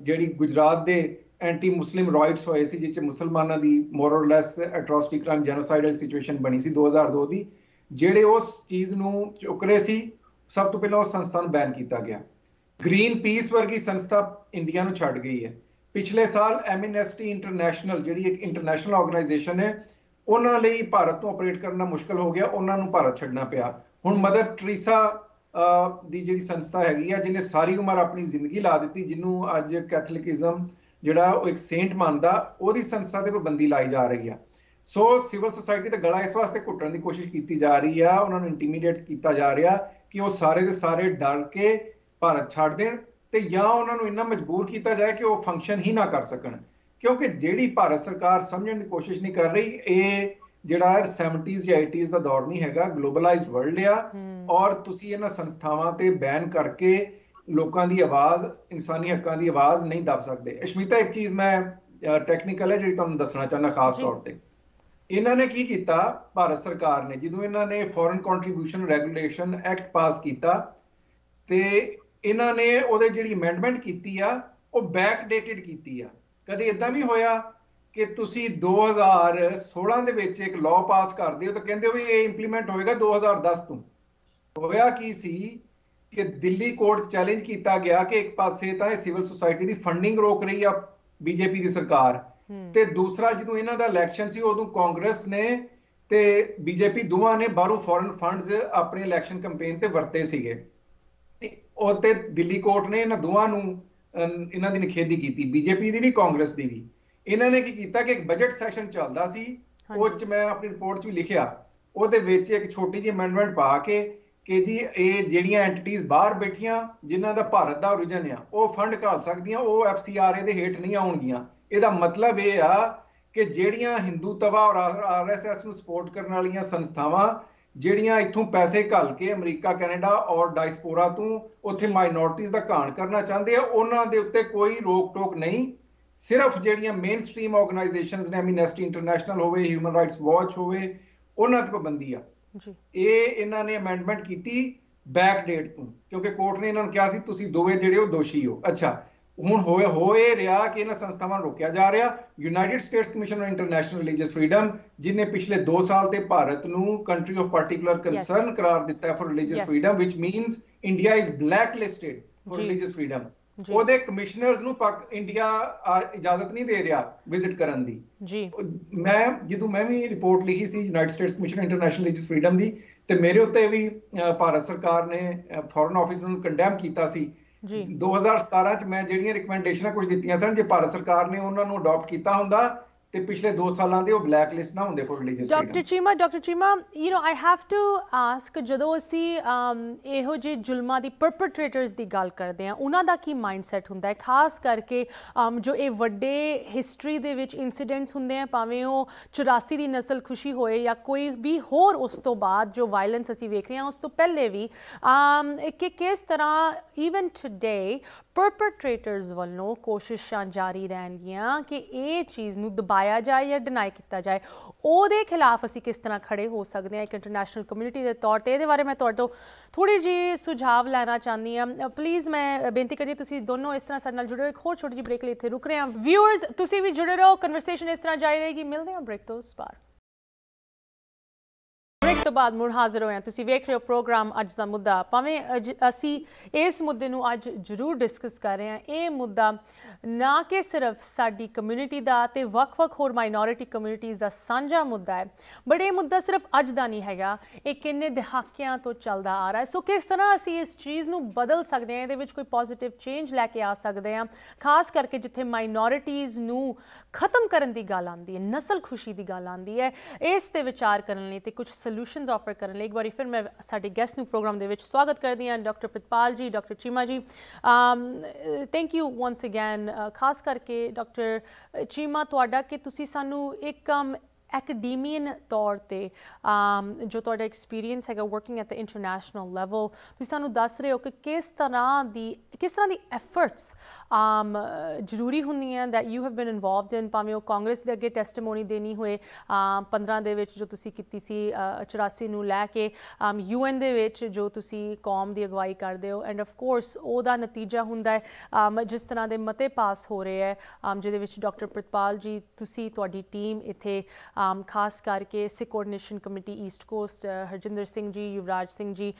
ਜਿਹੜੀ ਗੁਜਰਾਤ ਦੇ ਐਂਟੀ ਮੁਸਲਿਮ ਰਾਈਟਸ ਹੋਏ ਸੀ, ਜਿਸ 'ਚ ਮੁਸਲਮਾਨਾਂ ਦੀ ਮੋਰ ਔਰ ਲੈਸ ਐਟਰੋਸਿਟੀ ਕ੍ਰਾਈਮ ਜੈਨੋਸਾਈਡਲ ਸਿਚੁਏਸ਼ਨ ਬਣੀ ਸੀ 2002 ਦੀ, ਜਿਹੜੇ ਉਸ ਚੀਜ਼ ਨੂੰ ਚੁੱਕ ਰਹੇ ਸੀ, ਸਭ ਤੋਂ ਪਹਿਲਾਂ ਉਸ ਸੰਸਥਾ ਨੂੰ ਬੈਨ ਕੀਤਾ ਗਿਆ। ਗ੍ਰੀਨ ਪੀਸ ਵਰਗੀ ਸੰਸਥਾ ਇੰਡੀਆ ਨੂੰ ਛੱਡ ਗਈ ਹੈ। ਪਿਛਲੇ ਸਾਲ ਐਮਨੈਸਟੀ ਇੰਟਰਨੈਸ਼ਨਲ, ਜਿਹੜੀ ਇੱਕ ਇੰਟਰਨੈਸ਼ਨਲ ਆਰਗੇਨਾਈਜੇਸ਼ਨ ਹੈ, ਉਹਨਾਂ ਲਈ ਭਾਰਤ ਤੋਂ ਆਪਰੇਟ ਕਰਨਾ ਮੁਸ਼ਕਲ ਹੋ ਗਿਆ, ਉਹਨਾਂ ਨੂੰ ਭਾਰਤ ਛੱਡਣਾ ਪਿਆ। ਹੁਣ ਮਦਰ ਟਰੀਸਾ ਦੀ ਜਿਹੜੀ ਸੰਸਥਾ ਹੈਗੀ ਆ, ਜਿਹਨੇ ਸਾਰੀ ਉਮਰ ਆਪਣੀ ਜ਼ਿੰਦਗੀ ਲਾ ਦਿੱਤੀ, ਜਿਹਨੂੰ ਅੱਜ ਕੈਥੋਲਿਕਿਜ਼ਮ ਜਿਹੜਾ ਉਹ ਇੱਕ ਸੇਂਟ ਮੰਨਦਾ, ਉਹਦੀ ਸੰਸਥਾ ਤੇ ਪਾਬੰਦੀ ਲਾਈ ਜਾ ਰਹੀ ਆ। ਸੋ ਸਿਵਲ ਸੁਸਾਇਟੀ ਦਾ ਗਲਾ ਇਸ ਵਾਸਤੇ ਘੁੱਟਣ ਦੀ ਕੋਸ਼ਿਸ਼ ਕੀਤੀ ਜਾ ਰਹੀ ਆ, ਉਹਨਾਂ ਨੂੰ ਇੰਟੀਮੀਡੇਟ ਕੀਤਾ ਜਾ ਰਿਹਾ ਕਿ ਉਹ ਸਾਰੇ ਦੇ ਸਾਰੇ ਡਰ ਕੇ ਭਾਰਤ ਛੱਡ ਦੇਣ ਤੇ ਜਾਂ ਉਹਨਾਂ ਨੂੰ ਇੰਨਾ ਮਜਬੂਰ ਕੀਤਾ ਜਾਏ ਕਿ ਉਹ ਫੰਕਸ਼ਨ ਹੀ ਨਾ ਕਰ ਸਕਣ। ਕਿਉਂਕਿ ਜਿਹੜੀ ਭਾਰਤ ਸਰਕਾਰ ਸਮਝਣ ਦੀ ਕੋਸ਼ਿਸ਼ ਨਹੀਂ ਕਰ ਰਹੀ, ਇਹ ਜਿਹੜਾ 70s ਜਾਂ 80s ਦਾ ਦੌਰ ਨਹੀਂ ਹੈਗਾ, ਗਲੋਬਲਾਈਜ਼ਡ ਵਰਲਡ ਆ ਔਰ ਤੁਸੀਂ ਇਹਨਾਂ ਸੰਸਥਾਵਾਂ ਤੇ ਬੈਨ ਕਰਕੇ ਲੋਕਾਂ ਦੀ ਆਵਾਜ਼, ਇਨਸਾਨੀ ਹੱਕਾਂ ਦੀ ਆਵਾਜ਼ ਨਹੀਂ ਦਬ ਸਕਦੇ। ਅਸ਼ਮੀਤਾ, ਇੱਕ ਚੀਜ਼ ਮੈਂ ਟੈਕਨੀਕਲ ਹੈ ਜਿਹੜੀ ਤੁਹਾਨੂੰ ਦੱਸਣਾ ਚਾਹੁੰਦਾ ਖਾਸ ਤੌਰ ਤੇ। ਇਹਨਾਂ ਨੇ ਕੀ ਕੀਤਾ, ਭਾਰਤ ਸਰਕਾਰ ਨੇ ਜਦੋਂ ਇਹਨਾਂ ਨੇ foreign contribution regulation act pass ਕੀਤਾ ਤੇ ਇਹਨਾਂ ਨੇ ਉਹਦੇ ਜਿਹੜੀ ਅਮੈਂਡਮੈਂਟ ਕੀਤੀ ਆ ਉਹ ਬੈਕ ਡੇਟਡ ਕੀਤੀ ਆ। ਕਦੇ ਇਦਾਂ ਵੀ ਹੋਇਆ ਕਿ ਤੁਸੀਂ 2016 ਦੇ ਵਿੱਚ ਇੱਕ ਲਾਅ ਪਾਸ ਕਰਦੇ ਹੋ ਤਾਂ ਕਹਿੰਦੇ ਹੋ ਵੀ ਇਹ ਇੰਪਲੀਮੈਂਟ ਹੋਏਗਾ 2010 ਤੋਂ। ਹੋਇਆ ਕੀ ਸੀ ਕਿ ਦਿੱਲੀ ਕੋਰਟ ਚੈਲੰਜ ਕੀਤਾ ਗਿਆ ਕਿ ਇੱਕ ਪਾਸੇ ਤਾਂ ਇਹ ਸਿਵਲ ਸੁਸਾਇਟੀ ਦੀ ਫੰਡਿੰਗ ਰੋਕ ਰਹੀ ਆ ਬੀਜੇਪੀ ਦੀ ਸਰਕਾਰ, ਤੇ ਦੂਸਰਾ ਜਦੋਂ ਇਹਨਾਂ ਦਾ ਇਲੈਕਸ਼ਨ ਸੀ ਉਦੋਂ ਕਾਂਗਰਸ ਨੇ ਤੇ ਬੀਜੇਪੀ ਦੋਵਾਂ ਨੇ ਬਾਹਰੋਂ ਫੋਰਨ ਫੰਡਸ ਆਪਣੇ ਇਲੈਕਸ਼ਨ ਕੈਂਪੇਨ ਤੇ ਵਰਤੇ ਸੀਗੇ। ਉਹ ਤੇ ਦਿੱਲੀ ਕੋਰਟ ਨੇ ਇਹਨਾਂ ਦੋਵਾਂ ਨੂੰ ਇਹਨਾਂ ਦੀ ਨਿਖੇਧੀ ਕੀਤੀ, ਬੀਜੇਪੀ ਦੀ ਵੀ ਕਾਂਗਰਸ ਦੀ ਵੀ। ਇਹਨਾਂ ਨੇ ਕੀ ਕੀਤਾ ਕਿ ਇੱਕ ਬਜਟ ਸੈਸ਼ਨ ਚੱਲਦਾ ਸੀ, ਉਹ ਚ ਮੈਂ ਆਪਣੀ ਰਿਪੋਰਟ 'ਚ ਵੀ ਲਿਖਿਆ, ਉਹਦੇ ਵਿੱਚ ਇੱਕ ਛੋਟੀ ਜਿਹੀ ਅਮੈਂਡਮੈਂਟ ਪਾ ਕੇ ਕਿ ਜੀ ਇਹ ਜਿਹੜੀਆਂ ਐਂਟੀਟੀਜ਼ ਬਾਹਰ ਬੈਠੀਆਂ ਜਿਨ੍ਹਾਂ ਦਾ ਭਾਰਤ ਦਾ ਓਰੀਜਨ ਆ ਉਹ ਫੰਡ ਘੱਲ ਸਕਦੀਆਂ, ਉਹ FCRA ਦੇ ਹੇਠ ਨਹੀਂ ਆਉਣਗੀਆਂ। ਇਹਦਾ ਮਤਲਬ ਇਹ ਆ ਕਿ ਜਿਹੜੀਆਂ ਹਿੰਦੂਤਵਾ ਔਰ RSS ਨੂੰ ਸਪੋਰਟ ਕਰਨ ਵਾਲੀਆਂ ਸੰਸਥਾਵਾਂ ਜਿਹੜੀਆਂ ਇੱਥੋਂ ਪੈਸੇ ਘੱਲ ਕੇ ਅਮਰੀਕਾ, ਕੈਨੇਡਾ ਔਰ ਡਾਇਸਪੋਰਾ ਤੋਂ ਉੱਥੇ ਮਾਈਨੋਰਟੀਜ਼ ਦਾ ਘਾਣ ਕਰਨਾ ਚਾਹੁੰਦੇ ਆ, ਉਹਨਾਂ ਦੇ ਉੱਤੇ ਕੋਈ ਰੋਕ ਟੋਕ ਨਹੀਂ। ਸਿਰਫ ਜਿਹੜੀਆਂ ਮੇਨ ਸਟ੍ਰੀਮ ਆਰਗੇਨਾਈਜੇਸ਼ਨਸ ਨੇ, ਐਮਨੈਸਟੀ ਇੰਟਰਨੈਸ਼ਨਲ ਹੋਵੇ, ਹਿਊਮਨ ਰਾਈਟਸ ਵਾਚ ਹੋਵੇ, ਉਹਨਾਂ ਤੇ ਪਾਬੰਦੀ ਆ। ਇਹ ਇਹਨਾਂ ਨੇ ਅਮੈਂਡਮੈਂਟ ਕੀਤੀ ਬੈਕ ਡੇਟ ਤੋਂ, ਕਿਉਂਕਿ ਕੋਰਟ ਨੇ ਇਹਨਾਂ ਨੂੰ ਕਿਹਾ ਸੀ ਤੁਸੀਂ ਦੋਵੇਂ ਜਿਹੜੇ ਹੋ ਦੋਸ਼ੀ ਹੋ। ਅੱਛਾ, ਹੁਣ ਹੋਏ ਰਿਹਾ ਕਿ ਇਹਨਾਂ ਸੰਸਥਾਵਾਂ ਨੂੰ ਰੋਕਿਆ ਜਾ ਰਿਹਾ। United States commission on international religious freedom ਜਿਨੇ ਪਿਛਲੇ 2 ਸਾਲ ਤੇ ਭਾਰਤ ਨੂੰ ਕੰਟਰੀ ਆਫ ਪਾਰਟਿਕੂਲਰ ਕੰਸਰਨ ਕਰਾਰ ਦਿੱਤਾ ਹੈ for religious freedom, which means India is black listed for religious freedom. ਉਹਦੇ ਕਮਿਸ਼ਨਰਸ ਨੂੰ ਇੰਡੀਆ ਇਜਾਜ਼ਤ ਨਹੀਂ ਦੇ ਰਿਹਾ ਵਿਜ਼ਿਟ ਕਰਨ ਦੀ। ਜਦੋਂ ਮੈਂ ਵੀ ਰਿਪੋਰਟ ਲਿਖੀ ਸੀ United States commission international religious freedom ਦੀ, ਤੇ ਮੇਰੇ ਉੱਤੇ ਵੀ ਭਾਰਤ ਸਰਕਾਰ ਨੇ ਫੋਰਨ ਆਫਿਸ ਨੂੰ ਕੰਡੈਮ ਕੀਤਾ ਸੀ। 2017 ਚ ਮੈਂ ਜਿਹੜੀਆਂ ਰਿਕਮੈਂਡੇਸ਼ਨਾਂ ਕੁਝ ਦਿੱਤੀਆਂ ਸਨ, ਜੇ ਭਾਰਤ ਸਰਕਾਰ ਨੇ ਉਹਨਾਂ ਨੂੰ ਅਡਾਪਟ ਕੀਤਾ ਹੁੰਦਾ ਤੇ ਪਿਛਲੇ 2 ਸਾਲਾਂ ਦੇ ਉਹ ਬਲੈਕ ਲਿਸਟ ਨਾ ਹੁੰਦੇ for religious freedom. Doctor Cheema, you know I have to ask, ਜਦੋਂ ਅਸੀਂ ਇਹੋ ਜਿਹੇ ਜ਼ੁਲਮਾਂ ਦੀ ਪਰਪਟਰੇਟਰਸ ਦੀ ਗੱਲ ਕਰਦੇ ਹਾਂ, ਉਹਨਾਂ ਦਾ ਕੀ ਮਾਈਂਡਸੈਟ ਹੁੰਦਾ ਹੈ, ਖਾਸ ਕਰਕੇ ਜੋ ਇਹ ਵੱਡੇ ਹਿਸਟਰੀ ਦੇ ਵਿੱਚ ਇਨਸੀਡੈਂਟਸ ਹੁੰਦੇ ਆ, ਭਾਵੇਂ ਉਹ 84 ਦੀ ਨਸਲ ਖੁਸ਼ੀ ਹੋਏ ਜਾਂ ਕੋਈ ਵੀ ਹੋਰ, ਉਸ ਤੋਂ ਬਾਅਦ ਜੋ ਵਾਇਲੈਂਸ ਅਸੀਂ ਵੇਖ ਰਹੇ ਹਾਂ, ਉਸ ਤੋਂ ਪਹਿਲੇ ਵੀ ਕਿ ਕਿਸ ਤਰ੍ਹਾਂ ਈਵਨ ਟੁਡੇ ਪਰਪਟਰੇਟਰਸ ਵੱਲੋਂ ਕੋਸ਼ਿਸ਼ਾਂ ਜਾਰੀ ਰਹਿਣਗੀਆਂ ਕਿ ਇਹ ਚੀਜ਼ ਨੂੰ ਦਬਾਇਆ ਜਾਏ ਜਾਂ ਡਿਨਾਈ ਕੀਤਾ ਜਾਏ, ਉਹਦੇ ਖਿਲਾਫ ਅਸੀਂ ਕਿਸ ਤਰ੍ਹਾਂ ਖੜੇ ਹੋ ਸਕਦੇ ਹਾਂ ਇੱਕ ਇੰਟਰਨੈਸ਼ਨਲ ਕਮਿਊਨਿਟੀ ਦੇ ਤੌਰ ਤੇ। ਇਹਦੇ ਬਾਰੇ ਮੈਂ ਤੁਹਾਡੇ ਤੋਂ ਥੋੜੀ ਜਿਹੀ ਸੁਝਾਵ ਲੈਣਾ ਚਾਹੁੰਦੀ ਹਾਂ। ਪਲੀਜ਼ ਮੈਂ ਬੇਨਤੀ ਕਰਦੀ ਤੁਸੀਂ ਦੋਨੋਂ ਇਸ ਤਰ੍ਹਾਂ ਸਾਡੇ ਨਾਲ ਜੁੜੇ ਹੋ। ਇੱਕ ਹੋਰ ਛੋਟੀ ਜਿਹੀ ਬ੍ਰੇਕ ਲਈ ਇੱਥੇ ਰੁਕ ਰਹੇ ਹਾਂ। ਵਿਊਅਰਸ ਤੁਸੀਂ ਵੀ ਜੁੜੇ ਰਹੋ, ਕਨਵਰਸੇਸ਼ਨ ਇਸ ਤਰ੍ਹਾਂ ਜਾਰੀ ਰਹੇਗੀ। ਮਿਲਦੇ ਹਾਂ ਬ੍ਰੇਕ ਤੋਂ ਉਸ ਪਾਰ। ਬ੍ਰੇਕ ਤੋਂ ਬਾਅਦ ਮੁੜ ਹਾਜ਼ਰ ਹੋਏ ਹਾਂ। ਤੁਸੀਂ ਵੇਖ ਰਹੇ ਹੋ ਪ੍ਰੋਗਰਾਮ ਅੱਜ ਦਾ ਮੁੱਦਾ। ਭਾਵੇਂ ਅਸੀਂ ਇਸ ਮੁੱਦੇ ਨੂੰ ਅੱਜ ਜ਼ਰੂਰ ਡਿਸਕਸ ਕਰ ਰਹੇ ਹਾਂ। ਇਹ ਮੁੱਦਾ ਨਾ ਕਿ ਸਿਰਫ ਸਾਡੀ ਕਮਿਊਨਿਟੀ ਦਾ ਤੇ ਵੱਖ-ਵੱਖ ਹੋਰ ਮਾਈਨੋਰਿਟੀ ਕਮਿਊਨਿਟੀਜ਼ ਦਾ ਸਾਂਝਾ ਮੁੱਦਾ ਹੈ, ਬਟ ਇਹ ਮੁੱਦਾ ਸਿਰਫ ਅੱਜ ਦਾ ਨਹੀਂ ਹੈਗਾ, ਇਹ ਕਿੰਨੇ ਦਹਾਕਿਆਂ ਤੋਂ ਚੱਲਦਾ ਆ ਰਿਹਾ ਹੈ। ਸੋ ਕਿਸ ਤਰ੍ਹਾਂ ਅਸੀਂ ਇਸ ਚੀਜ਼ ਨੂੰ ਬਦਲ ਸਕਦੇ ਹਾਂ, ਇਹਦੇ ਵਿੱਚ ਕੋਈ ਪੋਜ਼ਿਟਿਵ ਚੇਂਜ ਲੈ ਕੇ ਆ ਸਕਦੇ ਹਾਂ, ਖਾਸ ਕਰਕੇ ਜਿੱਥੇ ਮਾਈਨੋਰਿਟੀਜ਼ ਨੂੰ ਖਤਮ ਕਰਨ ਦੀ ਗੱਲ ਆਉਂਦੀ ਹੈ, ਨਸਲ ਖੁਸ਼ੀ ਦੀ ਗੱਲ ਆਉਂਦੀ ਹੈ। ਇਸ ਤੇ ਵਿਚਾਰ ਕਰਨ ਲਈ ਤੇ ਕੁਝ ਸੋਲੂਸ਼ਨਸ ਆਫਰ ਕਰਨ ਲਈ ਇੱਕ ਵਾਰੀ ਫਿਰ ਮੈਂ ਸਾਡੇ ਗੈਸਟ ਨੂੰ ਪ੍ਰੋਗਰਾਮ ਦੇ ਵਿੱਚ ਸਵਾਗਤ ਕਰਦੀ ਹਾਂ, ਡਾਕਟਰ ਪ੍ਰਿਤਪਾਲ ਜੀ, doctor Cheema ji. Thank you once again. ਖਾਸ ਕਰਕੇ ਡਾਕਟਰ ਚੀਮਾ ਤੁਹਾਡਾ ਕਿ ਤੁਸੀਂ ਸਾਨੂੰ ਇੱਕ ਐਕੈਡਮੀਅਨ ਤੌਰ ਤੇ ਜੋ ਤੁਹਾਡਾ ਐਕਸਪੀਰੀਅੰਸ ਹੈਗਾ working at the international level, ਤੁਸੀਂ ਸਾਨੂੰ ਦੱਸ ਰਹੇ ਹੋ ਕਿ ਕਿਸ ਤਰ੍ਹਾਂ ਦੀ ਐਫਰਟਸ ਜ਼ਰੂਰੀ ਹੁੰਦੀਆਂ that you have been involved in, ਭਾਵੇਂ ਉਹ ਕਾਂਗਰਸ ਦੇ ਅੱਗੇ ਟੈਸਟੀਮੋਨੀ ਦੇਣੀ ਹੋਏ 15 ਦੇ ਵਿੱਚ ਜੋ ਤੁਸੀਂ ਕੀਤੀ ਸੀ 84 ਨੂੰ ਲੈ ਕੇ, UN ਦੇ ਵਿੱਚ ਜੋ ਤੁਸੀਂ ਕੌਮ ਦੀ ਅਗਵਾਈ ਕਰਦੇ ਹੋ, ਐਂਡ ਆਫ ਕੋਰਸ ਉਹਦਾ ਨਤੀਜਾ ਹੁੰਦਾ ਹੈ ਜਿਸ ਤਰ੍ਹਾਂ ਦੇ ਮਤੇ ਪਾਸ ਹੋ ਰਹੇ ਹੈ, ਜਿਹਦੇ ਵਿੱਚ ਡਾਕਟਰ ਪ੍ਰਿਤਪਾਲ ਜੀ ਤੁਸੀਂ ਤੁਹਾਡੀ ਟੀਮ ਇੱਥੇ ਖਾਸ ਕਰਕੇ Sikh coordination committee east coast, Harjinder Singh ji, Yuvraj Singh ji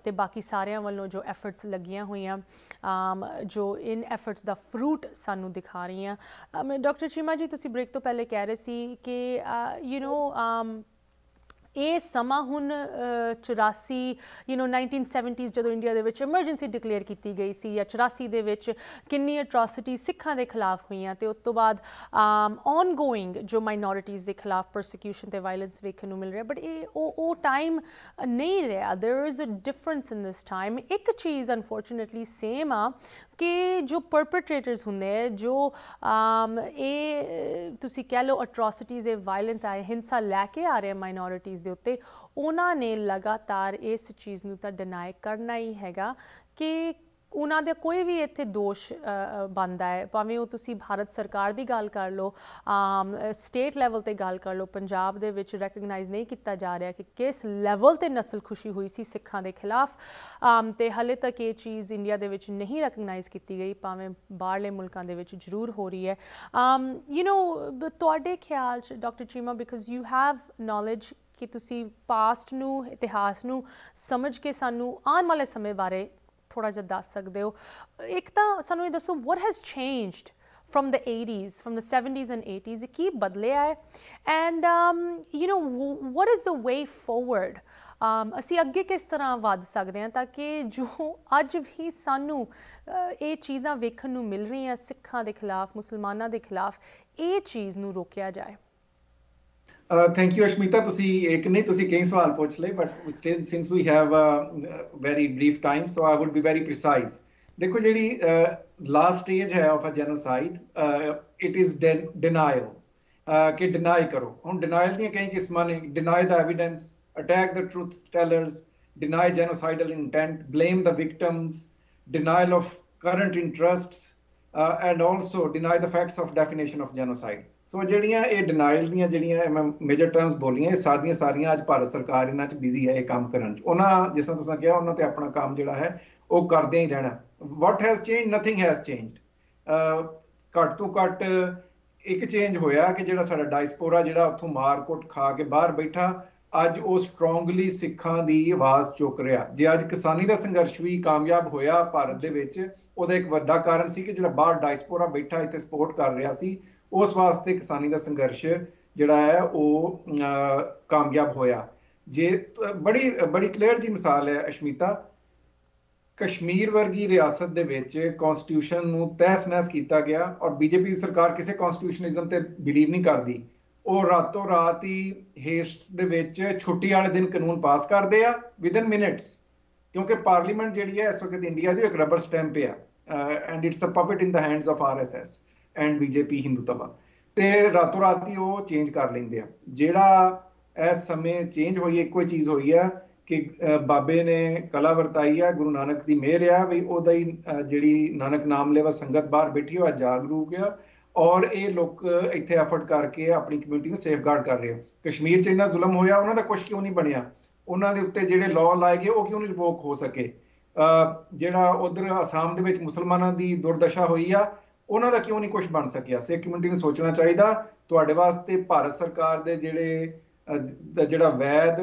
ਤੇ ਬਾਕੀ ਸਾਰਿਆਂ ਵੱਲੋਂ ਜੋ ਐਫਰਟਸ ਲੱਗੀਆਂ ਹੋਈਆਂ, ਜੋ ਇਨ ਐਫਰਟਸ ਦਾ ਫਰੂਟ ਸਾਨੂੰ ਦਿਖਾ ਰਹੀਆਂ। ਡਾਕਟਰ ਚੀਮਾ ਜੀ, ਤੁਸੀਂ ਬ੍ਰੇਕ ਤੋਂ ਪਹਿਲੇ ਕਹਿ ਰਹੇ ਸੀ ਕਿ ਯੂ نو ਇਹ ਸਮਾਂ ਹੁਣ 84 1970s ਜਦੋਂ ਇੰਡੀਆ ਦੇ ਵਿੱਚ ਐਮਰਜੈਂਸੀ ਡਿਕਲੇਅਰ ਕੀਤੀ ਗਈ ਸੀ ਜਾਂ 84 ਦੇ ਵਿੱਚ ਕਿੰਨੀ ਅਟਰੋਸਿਟੀ ਸਿੱਖਾਂ ਦੇ ਖਿਲਾਫ ਹੋਈਆਂ ਤੇ ਉਸ ਤੋਂ ਬਾਅਦ ਔਨਗੋਇੰਗ ਜੋ ਮਾਈਨੋਰਿਟੀਜ਼ ਦੇ ਖਿਲਾਫ ਪਰਸੀਕਿਊਸ਼ਨ ਤੇ ਵਾਇਲੈਂਸ ਵੇਖਣ ਨੂੰ ਮਿਲ ਰਿਹਾ ਬਟ ਇਹ ਉਹ ਟਾਈਮ ਨਹੀਂ ਰਿਹਾ there is a difference in this time एक चीज़ अनफॉर्चुनेटली सेम आ कि जो परपट्रेटर्स होंगे जो ये तुसी कह लो अट्रोसिटीज़ वायलेंस आए हिंसा लैके आ रहे माइनॉरिटीज़ के उत्ते उन्होंने लगातार इस चीज़ नूं तां डिनाई करना ही हैगा कि उन्हां दे कोई भी इत्थे दोष बनता है भावें वो तुसी भारत सरकार की गल कर लो स्टेट लैवल ते गल कर लो पंजाब दे विच रैकगनाइज़ नहीं किया जा रहा कि किस लैवल ते नस्ल खुशी हुई सी सिखां दे खिलाफ ते हले तक ये चीज़ इंडिया दे विच नहीं रैकगनाइज़ की गई भावें बाहरले मुल्कां दे विच जरूर हो रही है तुहाडे ख्याल च doctor Cheema because you have knowledge कि तुसी पास्ट नूं इतिहास नूं समझ के सानू आने वाले समय बारे थोड़ा जिहा दस सकते हो एक तो सानू ये दसो what has changed from the 80s from the 70s and 80s की बदले है and what is the way forward ਅਸੀਂ ਅੱਗੇ ਕਿਸ ਤਰ੍ਹਾਂ ਵਧ ਸਕਦੇ ਹਾਂ ਤਾਂ ਕਿ ਜੋ ਅੱਜ ਵੀ ਸਾਨੂੰ ਇਹ ਚੀਜ਼ਾਂ ਵੇਖਣ ਨੂੰ ਮਿਲ ਰਹੀਆਂ ਸਿੱਖਾਂ ਦੇ ਖਿਲਾਫ ਮੁਸਲਮਾਨਾਂ ਦੇ ਖਿਲਾਫ ਇਹ ਚੀਜ਼ ਨੂੰ ਰੋਕਿਆ ਜਾਏ Thank you, Ashmita. तुसी कई सवाल पूछ ले, but since we have a very brief time, so I would be very precise. देखो जेडी last stage है of a genocide, it is denial. कि deny करो. हम denial दियां कई किस्मां ने, deny the evidence, attack the truth tellers, deny genocidal intent, blame the victims, denial of current interests, and also deny the facts of definition of genocide. सो ਜਿਹੜੀਆਂ ਇਹ denial ਦੀਆਂ ਜਿਹੜੀਆਂ ਮੈਂ ਮੇਜਰ ਟਰਮਸ ਬੋਲੀਆਂ ਇਹ ਸਾਰੀਆਂ ਅੱਜ ਭਾਰਤ ਸਰਕਾਰ ਇਹਨਾਂ 'ਚ ਬਿਜ਼ੀ ਹੈ ਇਹ ਕੰਮ ਕਰਨ 'ਚ ਉਹਨਾਂ ਜਿਸ ਤਰ੍ਹਾਂ ਤੁਸੀਂ ਕਿਹਾ ਉਹਨਾਂ ਤੇ ਆਪਣਾ ਕੰਮ ਜਿਹੜਾ ਹੈ ਉਹ ਕਰਦੇ ਹੀ ਰਹਿਣਾ ਵਾਟ has change nothing has changed ਘੱਟ ਤੋਂ ਘੱਟ ਇੱਕ ਚੇਂਜ ਹੋਇਆ ਕਿ ਜਿਹੜਾ ਸਾਡਾ ਡਾਇਸਪੋਰਾ ਜਿਹੜਾ ਉੱਥੋਂ ਮਾਰਕੁੱਟ ਖਾ ਕੇ ਬਾਹਰ ਬੈਠਾ ਅੱਜ ਉਹ ਸਟਰੋਂਗਲੀ ਸਿੱਖਾਂ ਦੀ ਆਵਾਜ਼ ਚੁੱਕ ਰਿਹਾ ਜੇ ਅੱਜ ਕਿਸਾਨੀ ਦਾ ਸੰਘਰਸ਼ ਵੀ ਕਾਮਯਾਬ ਹੋਇਆ ਭਾਰਤ ਦੇ ਵਿੱਚ ਉਹਦਾ ਇੱਕ ਵੱਡਾ ਕਾਰਨ ਸੀ ਕਿ ਜਿਹੜਾ ਬਾਹਰ ਡਾਇਸਪੋਰਾ ਬੈਠਾ ਇੱਥੇ ਸਪੋਰਟ ਕਰ ਰਿਹਾ ਸੀ उस वास्ते किसानी का संघर्ष जिहड़ा है वो कामयाब होया जे बड़ी क्लीयर जी मिसाल है अशमीता कश्मीर वर्गी रियासत दे विच कॉन्स्टिट्यूशन नूं तहस नहस किया गया और बीजेपी सरकार किसी कॉन्स्टिट्यूशनिज्म ते बिलीव नहीं करती ਉਹ रातों रात ही हेस्ट दे विच छुट्टी वाले दिन कानून पास करते हैं विदिन मिनट्स क्योंकि पार्लीमेंट जिहड़ी है इस वक्त इंडिया दी एक रबर स्टैंप है and it's a puppet in the hands of RSS and BJP Hindutva ते रातों रात ही वो चेंज कर लेंदे आ जेड़ा इस समय चेंज हुई एक कोई चीज़ हुई है कि बाबे ने कला वरताई है गुरु नानक की मेहर है भी ओदा ही जिहड़ी नानक नाम लेवा संगत बाहर बैठी हो जागरूक है और ये लोग इत्थे एफर्ट करके अपनी कम्यूनिटी नूं सेफगार्ड कर रहे हो कश्मीर च इन्ना जुलम होया उन्हां दा कुछ क्यों नहीं बनिया उन्हां दे उत्ते जिहड़े लॉ लाए गए वो क्यों नहीं रिवोक हो सके जिहड़ा उधर आसाम दे विच मुसलमानां दी दुर्दशा हुई आ ਉਹਨਾਂ ਦਾ ਕਿਉਂ ਨਹੀਂ ਕੁਝ ਬਣ ਸਕਿਆ ਸਿੱਖ ਕਮਿਊਨਿਟੀ ਨੂੰ ਸੋਚਣਾ ਚਾਹੀਦਾ ਤੁਹਾਡੇ ਵਾਸਤੇ ਭਾਰਤ ਸਰਕਾਰ ਦੇ ਜਿਹੜਾ ਵੈਦ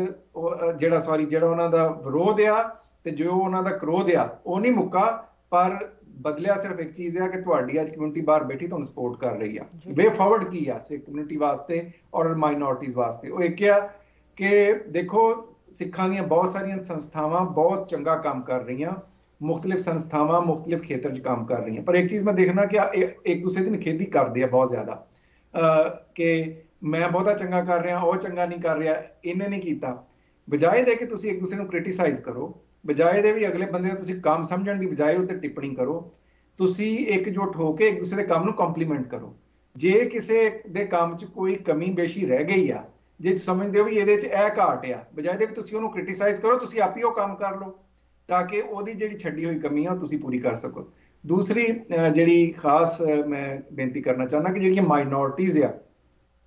ਜਿਹੜਾ ਉਹਨਾਂ ਦਾ ਵਿਰੋਧ ਆ ਤੇ ਜੋ ਉਹਨਾਂ ਦਾ ਕਰੋਧ ਆ ਉਹ ਨਹੀਂ ਮੁੱਕਾ ਪਰ ਬਦਲਿਆ ਸਿਰਫ ਇੱਕ ਚੀਜ਼ ਆ ਕਿ ਤੁਹਾਡੀ ਅੱਜ ਕਮਿਊਨਿਟੀ ਬਾਹਰ ਬੈਠੀ ਤੁਹਾਨੂੰ ਸਪੋਰਟ ਕਰ ਰਹੀ ਆ ਵੇ ਫਾਰਵਰਡ ਕੀ ਆ ਸਿੱਖ ਕਮਿਊਨਿਟੀ ਵਾਸਤੇ ਔਰ ਮਾਈਨੋਰਟੀਜ਼ ਵਾਸਤੇ ਉਹ ਇੱਕ ਆ ਕਿ ਦੇਖੋ ਸਿੱਖਾਂ ਦੀਆਂ ਬਹੁਤ ਸਾਰੀਆਂ ਸੰਸਥਾਵਾਂ ਬਹੁਤ ਚੰਗਾ ਕੰਮ ਕਰ ਰਹੀਆਂ मुख्तलिफ संस्थावां मुख्तलिफ खेत्र च काम कर रही हैं पर एक चीज़ मैं देखना कि एक दूसरे की निखेधी करते हैं बहुत ज़्यादा कि मैं बहुता चंगा कर रहा वो चंगा नहीं कर रहा इन्हें नहीं किया बजाए दे कि तुसी एक दूसरे को क्रिटिसाइज करो बजाए दे भी अगले बंदे का तुसी काम समझण दी बजाए उत्ते टिप्पणी करो तुसी एकजुट होकर एक दूसरे के काम नूं कॉम्पलीमेंट करो जे किसी दे काम च कोई कमी बेशी रह गई आ जे समझदे हो भी इहदे च इह घाट आ बजाए दे तुसी उहनूं क्रिटिसाइज करो तुसी आप ही वो काम कर लो ताकि ਉਹਦੀ ਜਿਹੜੀ ਛੱਡੀ ਹੋਈ ਕਮੀ ਆ ਉਹ ਤੁਸੀਂ ਪੂਰੀ ਕਰ ਸਕੋ ਦੂਸਰੀ ਜਿਹੜੀ ਖਾਸ ਮੈਂ ਬੇਨਤੀ ਕਰਨਾ ਚਾਹੁੰਦਾ ਕਿ ਜਿਹੜੀਆਂ ਮਾਈਨੋਰਟੀਜ਼ ਆ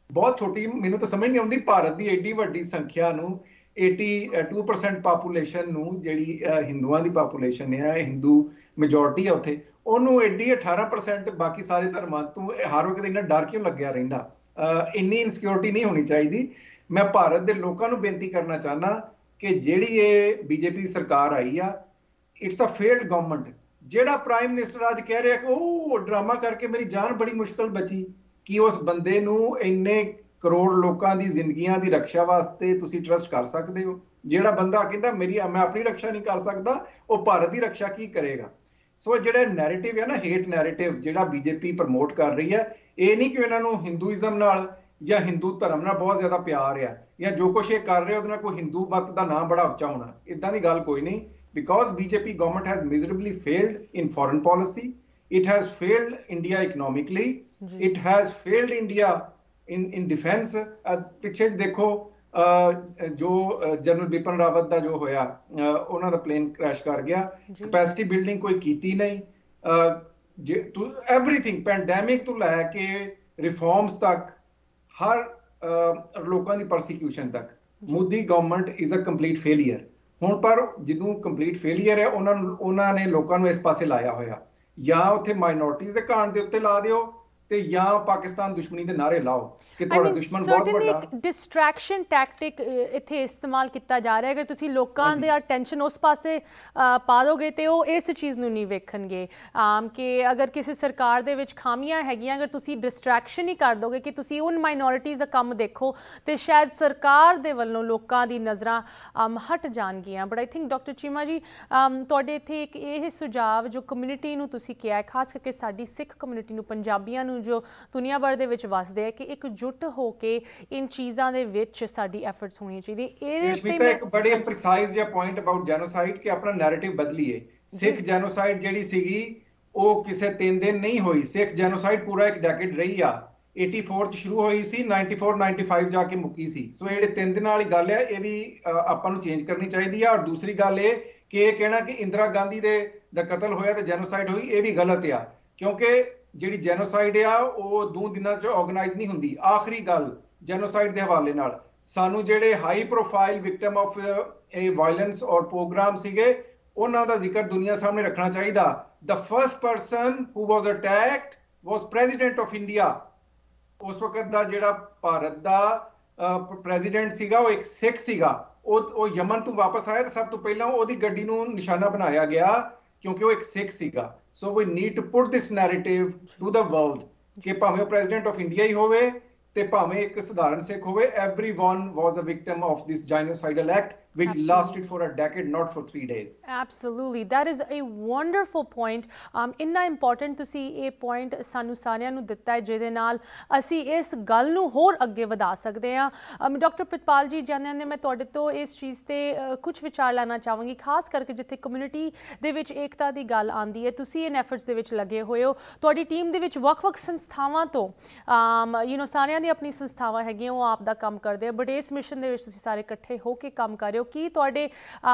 ਬਹੁਤ ਛੋਟੀ ਮੈਨੂੰ ਤਾਂ ਸਮਝ ਨਹੀਂ ਆਉਂਦੀ ਭਾਰਤ ਦੀ ਐਡੀ ਵੱਡੀ ਸੰਖਿਆ ਨੂੰ 82% ਪਾਪੂਲੇਸ਼ਨ ਨੂੰ ਜਿਹੜੀ ਹਿੰਦੂਆਂ ਦੀ ਪਾਪੂਲੇਸ਼ਨ ਹੈ ਹਿੰਦੂ ਮੈਜੋਰਟੀ ਆ ਉੱਥੇ ਉਹਨੂੰ ਐਡੀ 18% ਬਾਕੀ ਸਾਰੇ ਧਰਮਾਂ ਤੋਂ ਹਰ ਵਕਤ ਇੰਨਾ ਡਰ ਕਿਉਂ ਲੱਗਿਆ ਰਹਿੰਦਾ ਇੰਨੀ ਇਨਸਿਕਿਉਰਿਟੀ ਨਹੀਂ ਹੋਣੀ ਚਾਹੀਦੀ ਮੈਂ ਭਾਰਤ ਦੇ ਲੋਕਾਂ ਨੂੰ ਬੇਨਤੀ ਕਰਨਾ ਚਾਹੁੰਦਾ कि जिहड़ी ये बीजेपी सरकार आई आ इट्स अ फेल्ड गवर्नमेंट जिहड़ा प्राइम मिनिस्टर आज कह रहा कि ड्रामा करके मेरी जान बड़ी मुश्किल बची कि उस बंदे नूं इन्ने ਕਰੋੜ ਲੋਕਾਂ ਦੀ ਜ਼ਿੰਦਗੀਆਂ ਦੀ ਰੱਖਿਆ ਵਾਸਤੇ ਤੁਸੀਂ ਟਰਸਟ ਕਰ ਸਕਦੇ ਹੋ? ਜਿਹੜਾ ਬੰਦਾ ਕਹਿੰਦਾ ਮੈਂ ਆਪਣੀ ਰੱਖਿਆ ਨਹੀਂ ਕਰ ਸਕਦਾ, ਉਹ ਭਾਰਤ ਦੀ ਰੱਖਿਆ ਕੀ ਕਰੇਗਾ? ਸੋ ਜਿਹੜਾ ਨੈਰੇਟਿਵ ਹੈ ਨਾ, ਹੇਟ ਨੈਰੇਟਿਵ ਜਿਹੜਾ ਬੀਜੇਪੀ ਪ੍ਰਮੋਟ ਕਰ ਰਹੀ ਹੈ, ਇਹ ਨਹੀਂ ਕਿ ਇਹਨਾਂ ਨੂੰ ਹਿੰਦੂਇਜ਼ਮ ਨਾਲ ਜਾਂ ਹਿੰਦੂ ਧਰਮ ਨਾਲ ਬਹੁਤ ਜ਼ਿਆਦਾ ਪਿਆਰ ਆ, ਜਾਂ ਜੋ ਕੁਛ ਇਹ ਕਰ ਰਹੇ ਉਹਦੇ ਨਾਲ ਕੋਈ ਹਿੰਦੂ ਮਤ ਦਾ ਨਾਮ ਬੜਾ ਉੱਚਾ ਹੋਣਾ, ਇਦਾਂ ਦੀ ਗੱਲ ਕੋਈ ਨਹੀਂ। because BJP government has miserably failed in foreign policy, it has failed India economically, it has failed India in defense। ਪਿੱਛੇ ਦੇਖੋ ਜੋ ਜਨਰਲ ਬਿਪਨ ਰਾਵਤ ਦਾ ਜੋ ਹੋਇਆ, ਉਹਨਾਂ ਦਾ ਪਲੇਨ ਕ੍ਰੈਸ਼ ਕਰ ਗਿਆ, ਕਪੈਸਿਟੀ ਬਿਲਡਿੰਗ ਕੋਈ ਕੀਤੀ ਨਹੀਂ, ਐਵਰੀਥਿੰਗ ਪੈਂਡੈਮਿਕ ਤੋਂ ਲੈ ਕੇ ਰਿਫਾਰਮਸ ਤੱਕ, ਹਰ ਲੋਕਾਂ ਦੀ ਪਰਸੀਕਿਊਸ਼ਨ ਤੱਕ, Modi government is a complete failure. ਹੁਣ ਪਰ ਜਦੋਂ ਕੰਪਲੀਟ ਫੇਲੀਅਰ ਹੈ, ਉਹਨਾਂ ਨੇ ਲੋਕਾਂ ਨੂੰ ਇਸ ਪਾਸੇ ਲਾਇਆ ਹੋਇਆ, ਜਾਂ ਉੱਥੇ ਮਾਈਨੋਰਟੀਜ਼ ਦੇ ਕਾਰਨ ਦੇ ਉੱਤੇ ਲਾ ਦਿਓ, ਤੇ ਜਾਂ ਪਾਕਿਸਤਾਨ ਦੁਸ਼ਮਣੀ ਦੇ ਨਾਰੇ ਲਾਓ ਕਿ ਤੁਹਾਡਾ ਦੁਸ਼ਮਣ ਬਹੁਤ ਵੱਡਾ। ਡਿਸਟਰੈਕਸ਼ਨ ਟੈਕਟਿਕ ਇੱਥੇ ਇਸਤੇਮਾਲ ਕੀਤਾ ਜਾ ਰਿਹਾ। ਅਗਰ ਤੁਸੀਂ ਲੋਕਾਂ ਦੇ ਅਟੈਂਸ਼ਨ ਉਸ ਪਾਸੇ ਪਾ ਦੋਗੇ ਤੇ ਉਹ ਇਸ ਚੀਜ਼ ਨੂੰ ਨਹੀਂ ਵੇਖਣਗੇ ਕਿ ਅਗਰ ਕਿਸੇ ਸਰਕਾਰ ਦੇ ਵਿੱਚ ਖਾਮੀਆਂ ਹੈਗੀਆਂ, ਅਗਰ ਤੁਸੀਂ ਡਿਸਟਰੈਕਸ਼ਨ ਹੀ ਕਰ ਦੋਗੇ ਕਿ ਤੁਸੀਂ ਉਨ ਮਾਈਨੋਰਿਟੀਜ਼ ਦਾ ਕੰਮ ਦੇਖੋ, ਤੇ ਸ਼ਾਇਦ ਸਰਕਾਰ ਦੇ ਵੱਲੋਂ ਲੋਕਾਂ ਦੀ ਨਜ਼ਰਾਂ ਹਟ ਜਾਣਗੀਆਂ। But I think doctor Cheema ਜੀ, ਤੁਹਾਡੇ ਇੱਥੇ ਇੱਕ ਇਹ ਸੁਝਾਅ ਜੋ ਕਮਿਊਨਿਟੀ ਨੂੰ ਤੁਸੀਂ ਕਿਹਾ ਹੈ, ਖਾਸ ਕਰਕੇ ਸਾਡੀ ਸਿੱਖ ਕਮਿਊਨਿਟੀ ਨੂੰ, ਪੰਜਾਬੀਆਂ ਨੂੰ ਜੋ ਦੁਨੀਆ ਭਰ ਦੇ ਵਿੱਚ ਵਸਦੇ ਆ, ਕਿ ਇਕਜੁੱਟ ਹੋ ਕੇ ਇਨ ਚੀਜ਼ਾਂ ਦੇ ਵਿੱਚ ਸਾਡੀ ਐਫਰਟਸ ਹੋਣੀ ਚਾਹੀਦੀ। ਇਹਦੇ ਤੇ ਇੱਕ ਬੜੇ ਪ੍ਰੀਸਾਈਜ਼ ਜਿਹਾ ਪੁਆਇੰਟ ਅਬਾਊਟ ਜੈਨੋਸਾਈਡ ਕਿ ਆਪਣਾ ਨੈਰੇਟਿਵ ਬਦਲੀਏ। ਸਿੱਖ ਜੈਨੋਸਾਈਡ ਜਿਹੜੀ ਸੀਗੀ ਉਹ ਕਿਸੇ 3 ਦਿਨ ਨਹੀਂ ਹੋਈ, ਸਿੱਖ ਜੈਨੋਸਾਈਡ ਪੂਰਾ ਇੱਕ ਡੈਕੇਡ ਰਹੀ ਆ। 84 ਚ ਸ਼ੁਰੂ ਹੋਈ ਸੀ, 94 95 ਜਾ ਕੇ ਮੁੱਕੀ ਸੀ। ਸੋ ਇਹ ਜਿਹੜੇ 3 ਦਿਨਾਂ ਵਾਲੀ ਗੱਲ ਹੈ, ਇਹ ਵੀ ਆਪਾਂ ਨੂੰ ਚੇਂਜ ਕਰਨੀ ਚਾਹੀਦੀ ਆ। ਔਰ ਦੂਸਰੀ ਗੱਲ ਇਹ ਕਿ ਇਹ ਕਹਿਣਾ ਕਿ ਇੰਦਰਾ ਗਾਂਧੀ ਦਾ ਕਤਲ ਹੋਇਆ ਤੇ ਜੈਨੋਸਾਈਡ ਹੋਈ, ਇਹ ਵੀ ਗਲਤ ਆ, ਕਿਉਂਕਿ ਜਿਹੜੀ ਜੈਨੋਸਾਈਡ ਆ ਉਹ 2 ਦਿਨਾਂ 'ਚ ਆਰਗੇਨਾਈਜ਼ ਨਹੀਂ ਹੁੰਦੀ। ਆਖਰੀ ਗੱਲ ਜੈਨੋਸਾਈਡ ਦੇ ਹਵਾਲੇ ਨਾਲ, ਸਾਨੂੰ ਜਿਹੜੇ ਹਾਈ ਪ੍ਰੋਫਾਈਲ ਵਿਕਟਮ ਆਫ ਇਹ ਵਾਇਲੈਂਸ ਔਰ ਪ੍ਰੋਗਰਾਮ ਸੀਗੇ, ਉਹਨਾਂ ਦਾ ਜ਼ਿਕਰ ਦੁਨੀਆ ਸਾਹਮਣੇ ਰੱਖਣਾ ਚਾਹੀਦਾ। The first person who was ਅਟੈਕਡ was president of India. ਉਸ ਵਕਤ ਦਾ ਜਿਹੜਾ ਭਾਰਤ ਦਾ ਪ੍ਰੈਜ਼ੀਡੈਂਟ ਸੀਗਾ ਉਹ ਇੱਕ ਸਿੱਖ ਸੀਗਾ। ਉਹ ਯਮਨ ਤੋਂ ਵਾਪਸ ਆਇਆ ਤੇ ਸਭ ਤੋਂ ਪਹਿਲਾਂ ਉਹਦੀ ਗੱਡੀ ਨੂੰ ਨਿਸ਼ਾਨਾ ਬਣਾਇਆ ਗਿਆ ਕਿਉਂਕਿ ਉਹ ਇੱਕ ਸਿੱਖ ਸੀਗਾ। So we need to put this narrative to the world ਕਿ ਭਾਵੇਂ ਉਹ ਪ੍ਰੈਜ਼ੀਡੈਂਟ ਆਫ ਇੰਡੀਆ ਹੀ ਹੋਵੇ ਤੇ ਭਾਵੇਂ ਇੱਕ ਸਧਾਰਨ ਸਿੱਖ ਹੋਵੇ, everyone was a victim of this genocidal act which lasted for a decade, not for 3 days. Absolutely, that is a wonderful point. ਇੰਨਾ ਇੰਪੋਰਟੈਂਟ ਤੁਸੀਂ ਇਹ ਪੁਆਇੰਟ ਸਾਨੂੰ ਸਾਰਿਆਂ ਨੂੰ ਦਿੱਤਾ ਹੈ, ਜਿਹਦੇ ਨਾਲ ਅਸੀਂ ਇਸ ਗੱਲ ਨੂੰ ਹੋਰ ਅੱਗੇ ਵਧਾ ਸਕਦੇ ਹਾਂ। ਡਾਕਟਰ ਪ੍ਰਿਤਪਾਲ ਜੀ, ਜਾਂਦੇ ਨੇ ਮੈਂ ਤੁਹਾਡੇ ਤੋਂ ਇਸ ਚੀਜ਼ ਤੇ ਕੁਝ ਵਿਚਾਰ ਲੈਣਾ ਚਾਹਾਂਗੀ, ਖਾਸ ਕਰਕੇ ਜਿੱਥੇ ਕਮਿਊਨਿਟੀ ਦੇ ਵਿੱਚ ਏਕਤਾ ਦੀ ਗੱਲ ਆਉਂਦੀ ਹੈ। ਤੁਸੀਂ ਇਨ ਐਫਰਟਸ ਦੇ ਵਿੱਚ ਲੱਗੇ ਹੋਏ ਹੋ, ਤੁਹਾਡੀ ਟੀਮ ਦੇ ਵਿੱਚ ਵੱਖ-ਵੱਖ ਸੰਸਥਾਵਾਂ ਤੋਂ ਸਾਰਿਆਂ ਦੀ ਆਪਣੀ ਸੰਸਥਾਵਾਂ ਹੈਗੀਆਂ, ਉਹ ਆਪ ਦਾ ਕੰਮ ਕਰਦੇ ਆ, ਬਟ ਇਸ ਮਿਸ਼ਨ ਦੇ ਵਿੱਚ ਤੁਸੀਂ ਸਾਰੇ ਇਕੱਠੇ ਹੋ ਕੇ ਕੰਮ ਕਰ ਰਹੇ ਹੋ। ਕੀ ਤੁਹਾਡੇ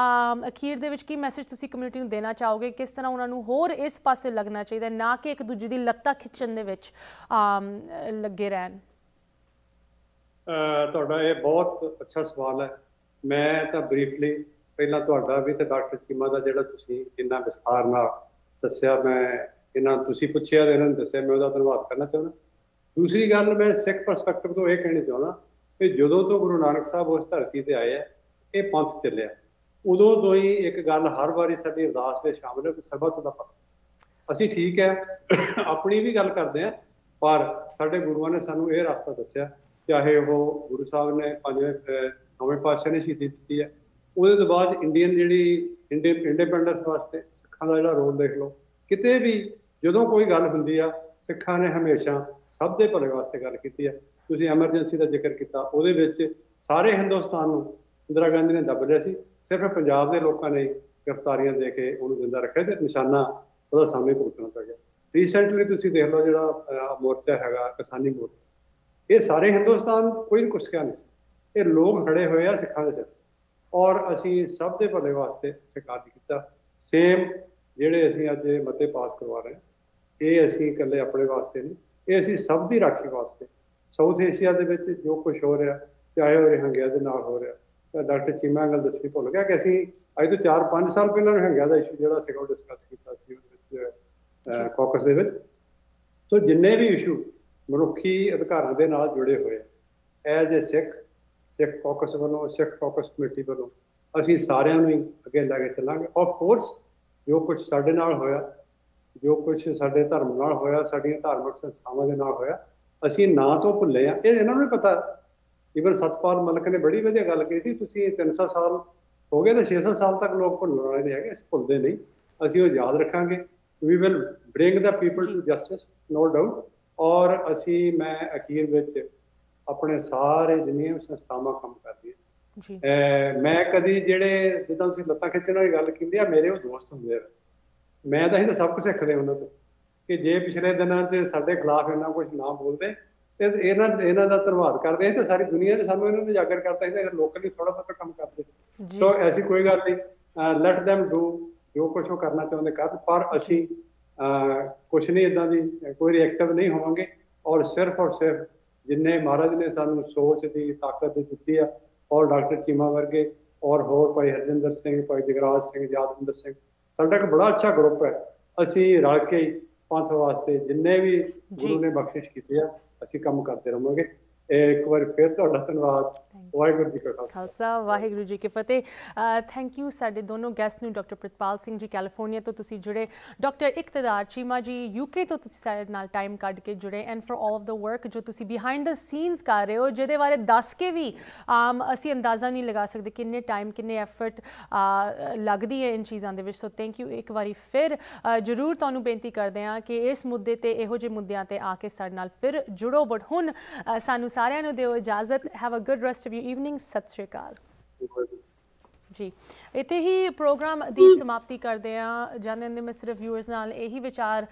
ਅਖੀਰ ਦੇ ਵਿੱਚ ਕੀ ਮੈਸੇਜ ਤੁਸੀਂ ਕਮਿਊਨਿਟੀ ਨੂੰ ਦੇਣਾ ਚਾਹੋਗੇ? ਕਿਸ ਤਰ੍ਹਾਂ ਉਹਨਾਂ ਨੂੰ ਹੋਰ ਇਸ ਪਾਸੇ ਲੱਗਣਾ ਚਾਹੀਦਾ, ਨਾ ਕਿ ਇੱਕ ਦੂਜੇ ਦੀ ਲੱਤਾਂ ਖਿੱਚਣ ਦੇ ਵਿੱਚ ਲੱਗੇ ਰਹਿਣ? ਤੁਹਾਡਾ ਇਹ ਬਹੁਤ ਅੱਛਾ ਸਵਾਲ ਹੈ। ਮੈਂ ਤਾਂ ਬਰੀਫਲੀ ਪਹਿਲਾਂ ਤੁਹਾਡਾ ਵੀ ਤੇ ਡਾਕਟਰ ਚੀਮਾ ਦਾ ਜਿਹੜਾ ਤੁਸੀਂ ਇੰਨਾ ਵਿਸਥਾਰ ਨਾਲ ਦੱਸਿਆ, ਮੈਂ ਤੁਸੀਂ ਪੁੱਛਿਆ ਇਹਨਾਂ ਨੂੰ ਦੱਸਿਆ, ਮੈਂ ਉਹਦਾ ਧੰਨਵਾਦ ਕਰਨਾ ਚਾਹੁੰਦਾ। ਦੂਸਰੀ ਗੱਲ, ਮੈਂ ਸਿੱਖ ਪਰਸਪੈਕਟਿਵ ਤੋਂ ਇਹ ਕਹਿਣੀ ਚਾਹੁੰਦਾ ਕਿ ਜਦੋਂ ਤੋਂ ਗੁਰੂ ਨਾਨਕ ਸਾਹਿਬ ਉਸ ਧਰਤੀ ਤੇ ਆਏ ਆ, ਇਹ ਪੰਥ ਚੱਲਿਆ, ਉਦੋਂ ਤੋਂ ਹੀ ਇੱਕ ਗੱਲ ਹਰ ਵਾਰੀ ਸਾਡੀ ਅਰਦਾਸ ਵਿੱਚ ਸ਼ਾਮਲ ਹੈ ਕਿ ਸਰਬੱਤ ਦਾ ਭਲਾ। ਅਸੀਂ ਠੀਕ ਹੈ ਆਪਣੀ ਵੀ ਗੱਲ ਕਰਦੇ ਹਾਂ, ਪਰ ਸਾਡੇ ਗੁਰੂਆਂ ਨੇ ਸਾਨੂੰ ਇਹ ਰਸਤਾ ਦੱਸਿਆ, ਚਾਹੇ ਉਹ ਗੁਰੂ ਸਾਹਿਬ ਨੇ 9ਵੇਂ ਪਾਤਸ਼ਾਹ ਨੇ ਸ਼ਹੀਦੀ ਦਿੱਤੀ ਹੈ, ਉਹਦੇ ਤੋਂ ਬਾਅਦ ਜਿਹੜੀ ਇੰਡੀਪੈਂਡੈਂਸ ਵਾਸਤੇ ਸਿੱਖਾਂ ਦਾ ਜਿਹੜਾ ਰੋਲ ਦੇਖ ਲਓ, ਕਿਤੇ ਵੀ ਜਦੋਂ ਕੋਈ ਗੱਲ ਹੁੰਦੀ ਆ, ਸਿੱਖਾਂ ਨੇ ਹਮੇਸ਼ਾ ਸਭ ਦੇ ਭਲੇ ਵਾਸਤੇ ਗੱਲ ਕੀਤੀ ਹੈ। ਤੁਸੀਂ ਐਮਰਜੈਂਸੀ ਦਾ ਜ਼ਿਕਰ ਕੀਤਾ, ਉਹਦੇ ਵਿੱਚ ਸਾਰੇ ਹਿੰਦੁਸਤਾਨ ਨੂੰ ਇੰਦਰਾ ਗਾਂਧੀ ਨੇ ਦੱਬ ਲਿਆ ਸੀ, ਸਿਰਫ ਪੰਜਾਬ ਦੇ ਲੋਕਾਂ ਨੇ ਗ੍ਰਿਫਤਾਰੀਆਂ ਦੇ ਕੇ ਉਹਨੂੰ ਜ਼ਿੰਦਾ ਰੱਖਿਆ ਤੇ ਨਿਸ਼ਾਨਾ ਉਹਦਾ ਸਾਹਮਣੇ ਭੁਗਤਣਾ ਪੈ ਗਿਆ। ਰੀਸੈਂਟਲੀ ਤੁਸੀਂ ਦੇਖ ਲਓ ਜਿਹੜਾ ਮੋਰਚਾ ਹੈਗਾ ਕਿਸਾਨੀ ਮੋਰਚਾ, ਇਹ ਸਾਰੇ ਹਿੰਦੁਸਤਾਨ ਕੋਈ ਕੁਛ ਕਿਹਾ ਨਹੀਂ ਸੀ, ਇਹ ਲੋਕ ਖੜੇ ਹੋਏ ਆ ਸਿੱਖਾਂ ਦੇ ਸਿਰ, ਔਰ ਅਸੀਂ ਸਭ ਦੇ ਭਲੇ ਵਾਸਤੇ ਸਰਕਾਰ ਨੇ ਕੀਤਾ। ਸੇਮ ਜਿਹੜੇ ਅਸੀਂ ਅੱਜ ਮਤੇ ਪਾਸ ਕਰਵਾ ਰਹੇ ਹਾਂ, ਇਹ ਅਸੀਂ ਇਕੱਲੇ ਆਪਣੇ ਵਾਸਤੇ ਨਹੀਂ, ਇਹ ਅਸੀਂ ਸਭ ਦੀ ਰਾਖੀ ਵਾਸਤੇ। ਸਾਊਥ ਏਸ਼ੀਆ ਦੇ ਵਿੱਚ ਜੋ ਕੁਝ ਹੋ ਰਿਹਾ, ਚਾਹੇ ਉਹ ਰਿਹੰਗਿਆ ਦੇ ਨਾਲ ਹੋ ਰਿਹਾ, ਤਾਂ ਡਾਕਟਰ ਚੀਮਾ ਗੱਲ ਦੱਸਣੀ ਭੁੱਲ ਗਿਆ ਕਿ ਅਸੀਂ ਅੱਜ ਤੋਂ 4-5 ਸਾਲ ਪਹਿਲਾਂ ਰਿਹੰਗਿਆ ਦਾ ਇਸ਼ੂ ਜਿਹੜਾ ਸੀਗਾ ਉਹ ਡਿਸਕਸ ਕੀਤਾ ਸੀ ਉਹਦੇ ਵਿੱਚ ਕਾਕਸ ਦੇ ਵਿੱਚ। ਸੋ ਜਿੰਨੇ ਵੀ ਇਸ਼ੂ ਮਨੁੱਖੀ ਅਧਿਕਾਰਾਂ ਦੇ ਨਾਲ ਜੁੜੇ ਹੋਏ, ਐਜ਼ ਏ ਸਿੱਖ ਕਾਕਸ ਵੱਲੋਂ, ਸਿੱਖ ਕਾਕਸ ਕਮੇਟੀ ਵੱਲੋਂ ਅਸੀਂ ਸਾਰਿਆਂ ਨੂੰ ਹੀ ਅੱਗੇ ਲੈ ਕੇ ਚੱਲਾਂਗੇ। ਆਫ ਕੋਰਸ ਜੋ ਕੁਝ ਸਾਡੇ ਨਾਲ ਹੋਇਆ, ਜੋ ਕੁਝ ਸਾਡੇ ਧਰਮ ਨਾਲ ਹੋਇਆ, ਸਾਡੀਆਂ ਧਾਰਮਿਕ ਸੰਸਥਾਵਾਂ ਦੇ ਨਾਲ ਹੋਇਆ, ਅਸੀਂ ਨਾ ਤੋਂ ਭੁੱਲੇ ਆ। ਇਹ ਇਹਨਾਂ ਨੂੰ ਵੀ ਪਤਾ ਈਵਨ ਸਤਪਾਲ ਮਲਿਕ ਨੇ ਬੜੀ ਵਧੀਆ ਗੱਲ ਕਹੀ ਸੀ, ਤੁਸੀਂ 300 ਸਾਲ ਹੋ ਗਏ ਤੇ 600 ਸਾਲ ਤੱਕ ਲੋਕ ਭੁੱਲਣ ਵਾਲੇ ਨਹੀਂ ਹੈਗੇ, ਅਸੀਂ ਭੁੱਲਦੇ ਨਹੀਂ, ਅਸੀਂ ਉਹ ਯਾਦ ਰੱਖਾਂਗੇ। We will bring the people to justice, no doubt. ਔਰ ਅਸੀਂ ਮੈਂ ਅਖੀਰ ਵਿੱਚ ਆਪਣੇ ਸਾਰੇ ਜਿੰਨੀਆਂ ਸੰਸਥਾਵਾਂ ਕੰਮ ਕਰਦੀਆਂ ਜੀ, ਮੈਂ ਕਦੀ ਜਿਹੜੇ ਜਿੱਦਾਂ ਤੁਸੀਂ ਲੱਤਾਂ ਖਿੱਚਣ ਵਾਲੀ ਗੱਲ ਕੀਤੀ ਆ, ਮੇਰੇ ਉਹ ਦੋਸਤ ਹੁੰਦੇ ਆ ਵੈਸੇ, ਮੈਂ ਤਾਂ ਅਸੀਂ ਤਾਂ ਸਭ ਕੁਝ ਸਿੱਖਦੇ ਉਹਨਾਂ ਤੋਂ, ਕਿ ਜੇ ਪਿਛਲੇ ਦਿਨਾਂ 'ਚ ਸਾਡੇ ਖਿਲਾਫ ਇੰਨਾ ਕੁਝ ਨਾ ਬੋਲਦੇ ਤੇ ਇਹਨਾਂ ਦਾ ਧੰਨਵਾਦ ਕਰਦੇ ਤੇ ਸਾਰੀ ਦੁਨੀਆ 'ਚ ਸਾਨੂੰ ਇਹਨਾਂ ਨੂੰ ਉਜਾਗਰ ਕਰਤਾ ਸੀ, ਅਗਰ ਲੋਕਲੀ ਥੋੜਾ ਬਹੁਤਾ ਕੰਮ ਕਰਦੇ। ਸੋ ਐਸੀ ਕੋਈ ਗੱਲ ਨਹੀਂ, ਲੈਟ them ਡੂ ਜੋ ਕੁਝ ਉਹ ਕਰਨਾ ਚਾਹੁੰਦੇ ਕਰਨ, ਪਰ ਅਸੀਂ ਕੁਛ ਨਹੀਂ ਇੱਦਾਂ ਦੀ ਕੋਈ ਰਿਐਕਟਿਵ ਨਹੀਂ ਹੋਵਾਂਗੇ। ਔਰ ਸਿਰਫ ਜਿੰਨੇ ਮਹਾਰਾਜ ਨੇ ਸਾਨੂੰ ਸੋਚ ਦੀ ਤਾਕਤ ਦਿੱਤੀ ਆ, ਔਰ ਡਾਕਟਰ ਚੀਮਾ ਵਰਗੇ ਔਰ ਹੋਰ ਭਾਈ ਹਰਜਿੰਦਰ ਸਿੰਘ, ਭਾਈ ਜਗਰਾਜ ਸਿੰਘ, ਯਾਦਵਿੰਦਰ ਸਿੰਘ, ਸਾਡਾ ਇੱਕ ਬੜਾ ਅੱਛਾ ਗਰੁੱਪ ਹੈ। ਅਸੀਂ ਰਲ ਕੇ ਪੰਥ ਵਾਸਤੇ ਜਿੰਨੇ ਵੀ ਗੁਰੂ ਨੇ ਬਖਸ਼ਿਸ਼ ਕੀਤੀ ਆ, ਅਸੀਂ ਕੰਮ ਕਰਦੇ ਰਹਾਂਗੇ। ਇੱਕ ਵਾਰ ਫਿਰ ਤੁਹਾਡਾ ਧੰਨਵਾਦ। ਵਾਹਿਗੁਰੂ ਜੀ ਕਾ ਖਾਲਸਾ, ਵਾਹਿਗੁਰੂ ਜੀ ਕੀ ਫਤਿਹ। ਥੈਂਕ ਯੂ ਸਾਡੇ ਦੋਨੋਂ ਗੈਸਟ ਨੂੰ, ਡਾਕਟਰ ਪ੍ਰਿਤਪਾਲ ਸਿੰਘ ਜੀ ਕੈਲੀਫੋਰਨੀਆ ਤੋਂ ਤੁਸੀਂ ਜੁੜੇ, ਡਾਕਟਰ ਇਕਤਦਾਰ ਚੀਮਾ ਜੀ UK ਤੋਂ ਤੁਸੀਂ ਸਾਡੇ ਨਾਲ ਟਾਈਮ ਕੱਢ ਕੇ ਜੁੜੇ, and for all of the work ਜੋ ਤੁਸੀਂ ਬਿਹਾਈਂਡ ਦ ਸੀਨਸ ਕਰ ਰਹੇ ਹੋ, ਜਿਹਦੇ ਬਾਰੇ ਦੱਸ ਕੇ ਵੀ ਅਸੀਂ ਅੰਦਾਜ਼ਾ ਨਹੀਂ ਲਗਾ ਸਕਦੇ ਕਿੰਨੇ ਟਾਈਮ ਕਿੰਨੇ ਐਫਰਟ ਲੱਗਦੀ ਹੈ ਇਨ ਚੀਜ਼ਾਂ ਦੇ ਵਿੱਚ। ਸੋ ਥੈਂਕ ਯੂ ਇੱਕ ਵਾਰੀ ਫਿਰ। ਜ਼ਰੂਰ ਤੁਹਾਨੂੰ ਬੇਨਤੀ ਕਰਦੇ ਹਾਂ ਕਿ ਇਸ ਮੁੱਦੇ ਤੇ, ਇਹੋ ਜਿਹੇ ਮੁੱਦਿਆਂ ਤੇ ਆ ਕੇ ਸਾਡੇ ਨਾਲ ਫਿਰ ਜੁੜੋ। ਬਟ ਹੁਣ ਸਾਨੂੰ ਸਾਰਿਆਂ ਨੂੰ ਦਿਓ ਇਜਾਜ਼ਤ। Have a good rest of your evening. ਸਤਿ ਸ਼੍ਰੀ ਅਕਾਲ ਜੀ। ਇੱਥੇ ਹੀ ਪ੍ਰੋਗਰਾਮ ਦੀ ਸਮਾਪਤੀ ਕਰਦੇ ਹਾਂ। ਜਾਂਦੇ ਹੁੰਦੇ ਮੈਂ ਸਿਰਫ ਵਿਊਅਰਸ ਨਾਲ ਇਹੀ ਵਿਚਾਰ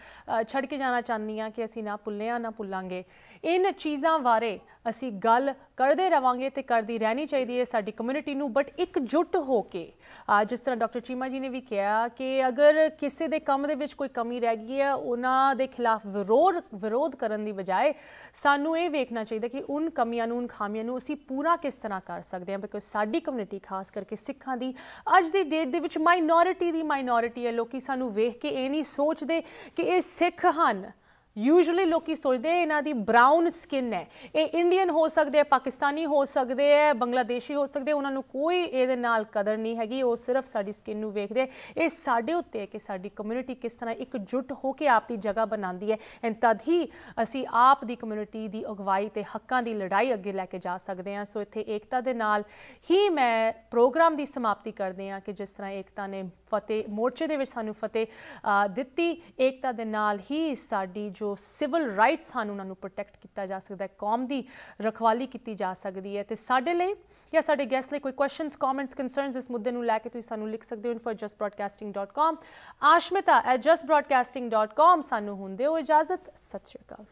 ਛੱਡ ਕੇ ਜਾਣਾ ਚਾਹੁੰਦੀ ਹਾਂ ਕਿ ਅਸੀਂ ਨਾ ਭੁੱਲਿਆ ਨਾ ਭੁੱਲਾਂਗੇ। इन चीज़ों बारे असी गल करते रहांगे तो करती रहनी चाहिए है साडी कम्यूनिटी नूं, बट एकजुट हो के। जिस तरह डॉक्टर चीमा जी ने भी कहा कि अगर किसी के काम दे विच कोई कमी रह गई है, उन्हां दे खिलाफ विरोध करने की बजाय सानू ये वेखना चाहिए कि उन कमियां नूं, उन खामियां नूं असी पूरा किस तरह कर सकते हैं। बिकॉज साडी कम्यूनिटी खास करके सिखां दी अज दी डेट दे विच माइनॉरिटी है। लोग सानू वेख के ये नहीं सोचते कि ये सिख हन। यूजली लोग सोचते हैं इन्हां दी ब्राउन स्किन है, ये इंडियन हो सकते हैं, पाकिस्तानी हो सकते हैं, बंगलादेशी हो सकते हैं, उन्होंने कोई ये नाल कदर नहीं हैगी। वो सिर्फ साडी स्किन नूं वेखदे। ये साडे उत्ते है कि साडी कम्यूनिटी किस तरह एकजुट होकर आप दी जगह बनाती है, एंड तद ही असी आप दी कम्यूनिटी दी अगवाई ते हक्कां दी लड़ाई अगे लैके जा सकते हैं। सो इत्थे एकता दे नाल ही मैं प्रोग्राम की समाप्ति करते हैं कि जिस तरह एकता ने फतेह मोर्चे दे विच सानू फतेह दित्ती, एकता दे नाल ही साडी जो सिविल राइट्स हैं उन्होंने प्रोटैक्ट किया जा सकता है, कौम की रखवाली की जा सकती है। तो साडे लई या साडे गैस्ट लई कोई क्वेश्चंस, कॉमेंट्स, कंसर्नस इस मुद्दे नूं लैके तुसीं सानू लिख सकते हो info@justbroadcasting.com, ashmita@justbroadcasting.com। सानू हुण दिओ इजाजत। सत श्री अकाल।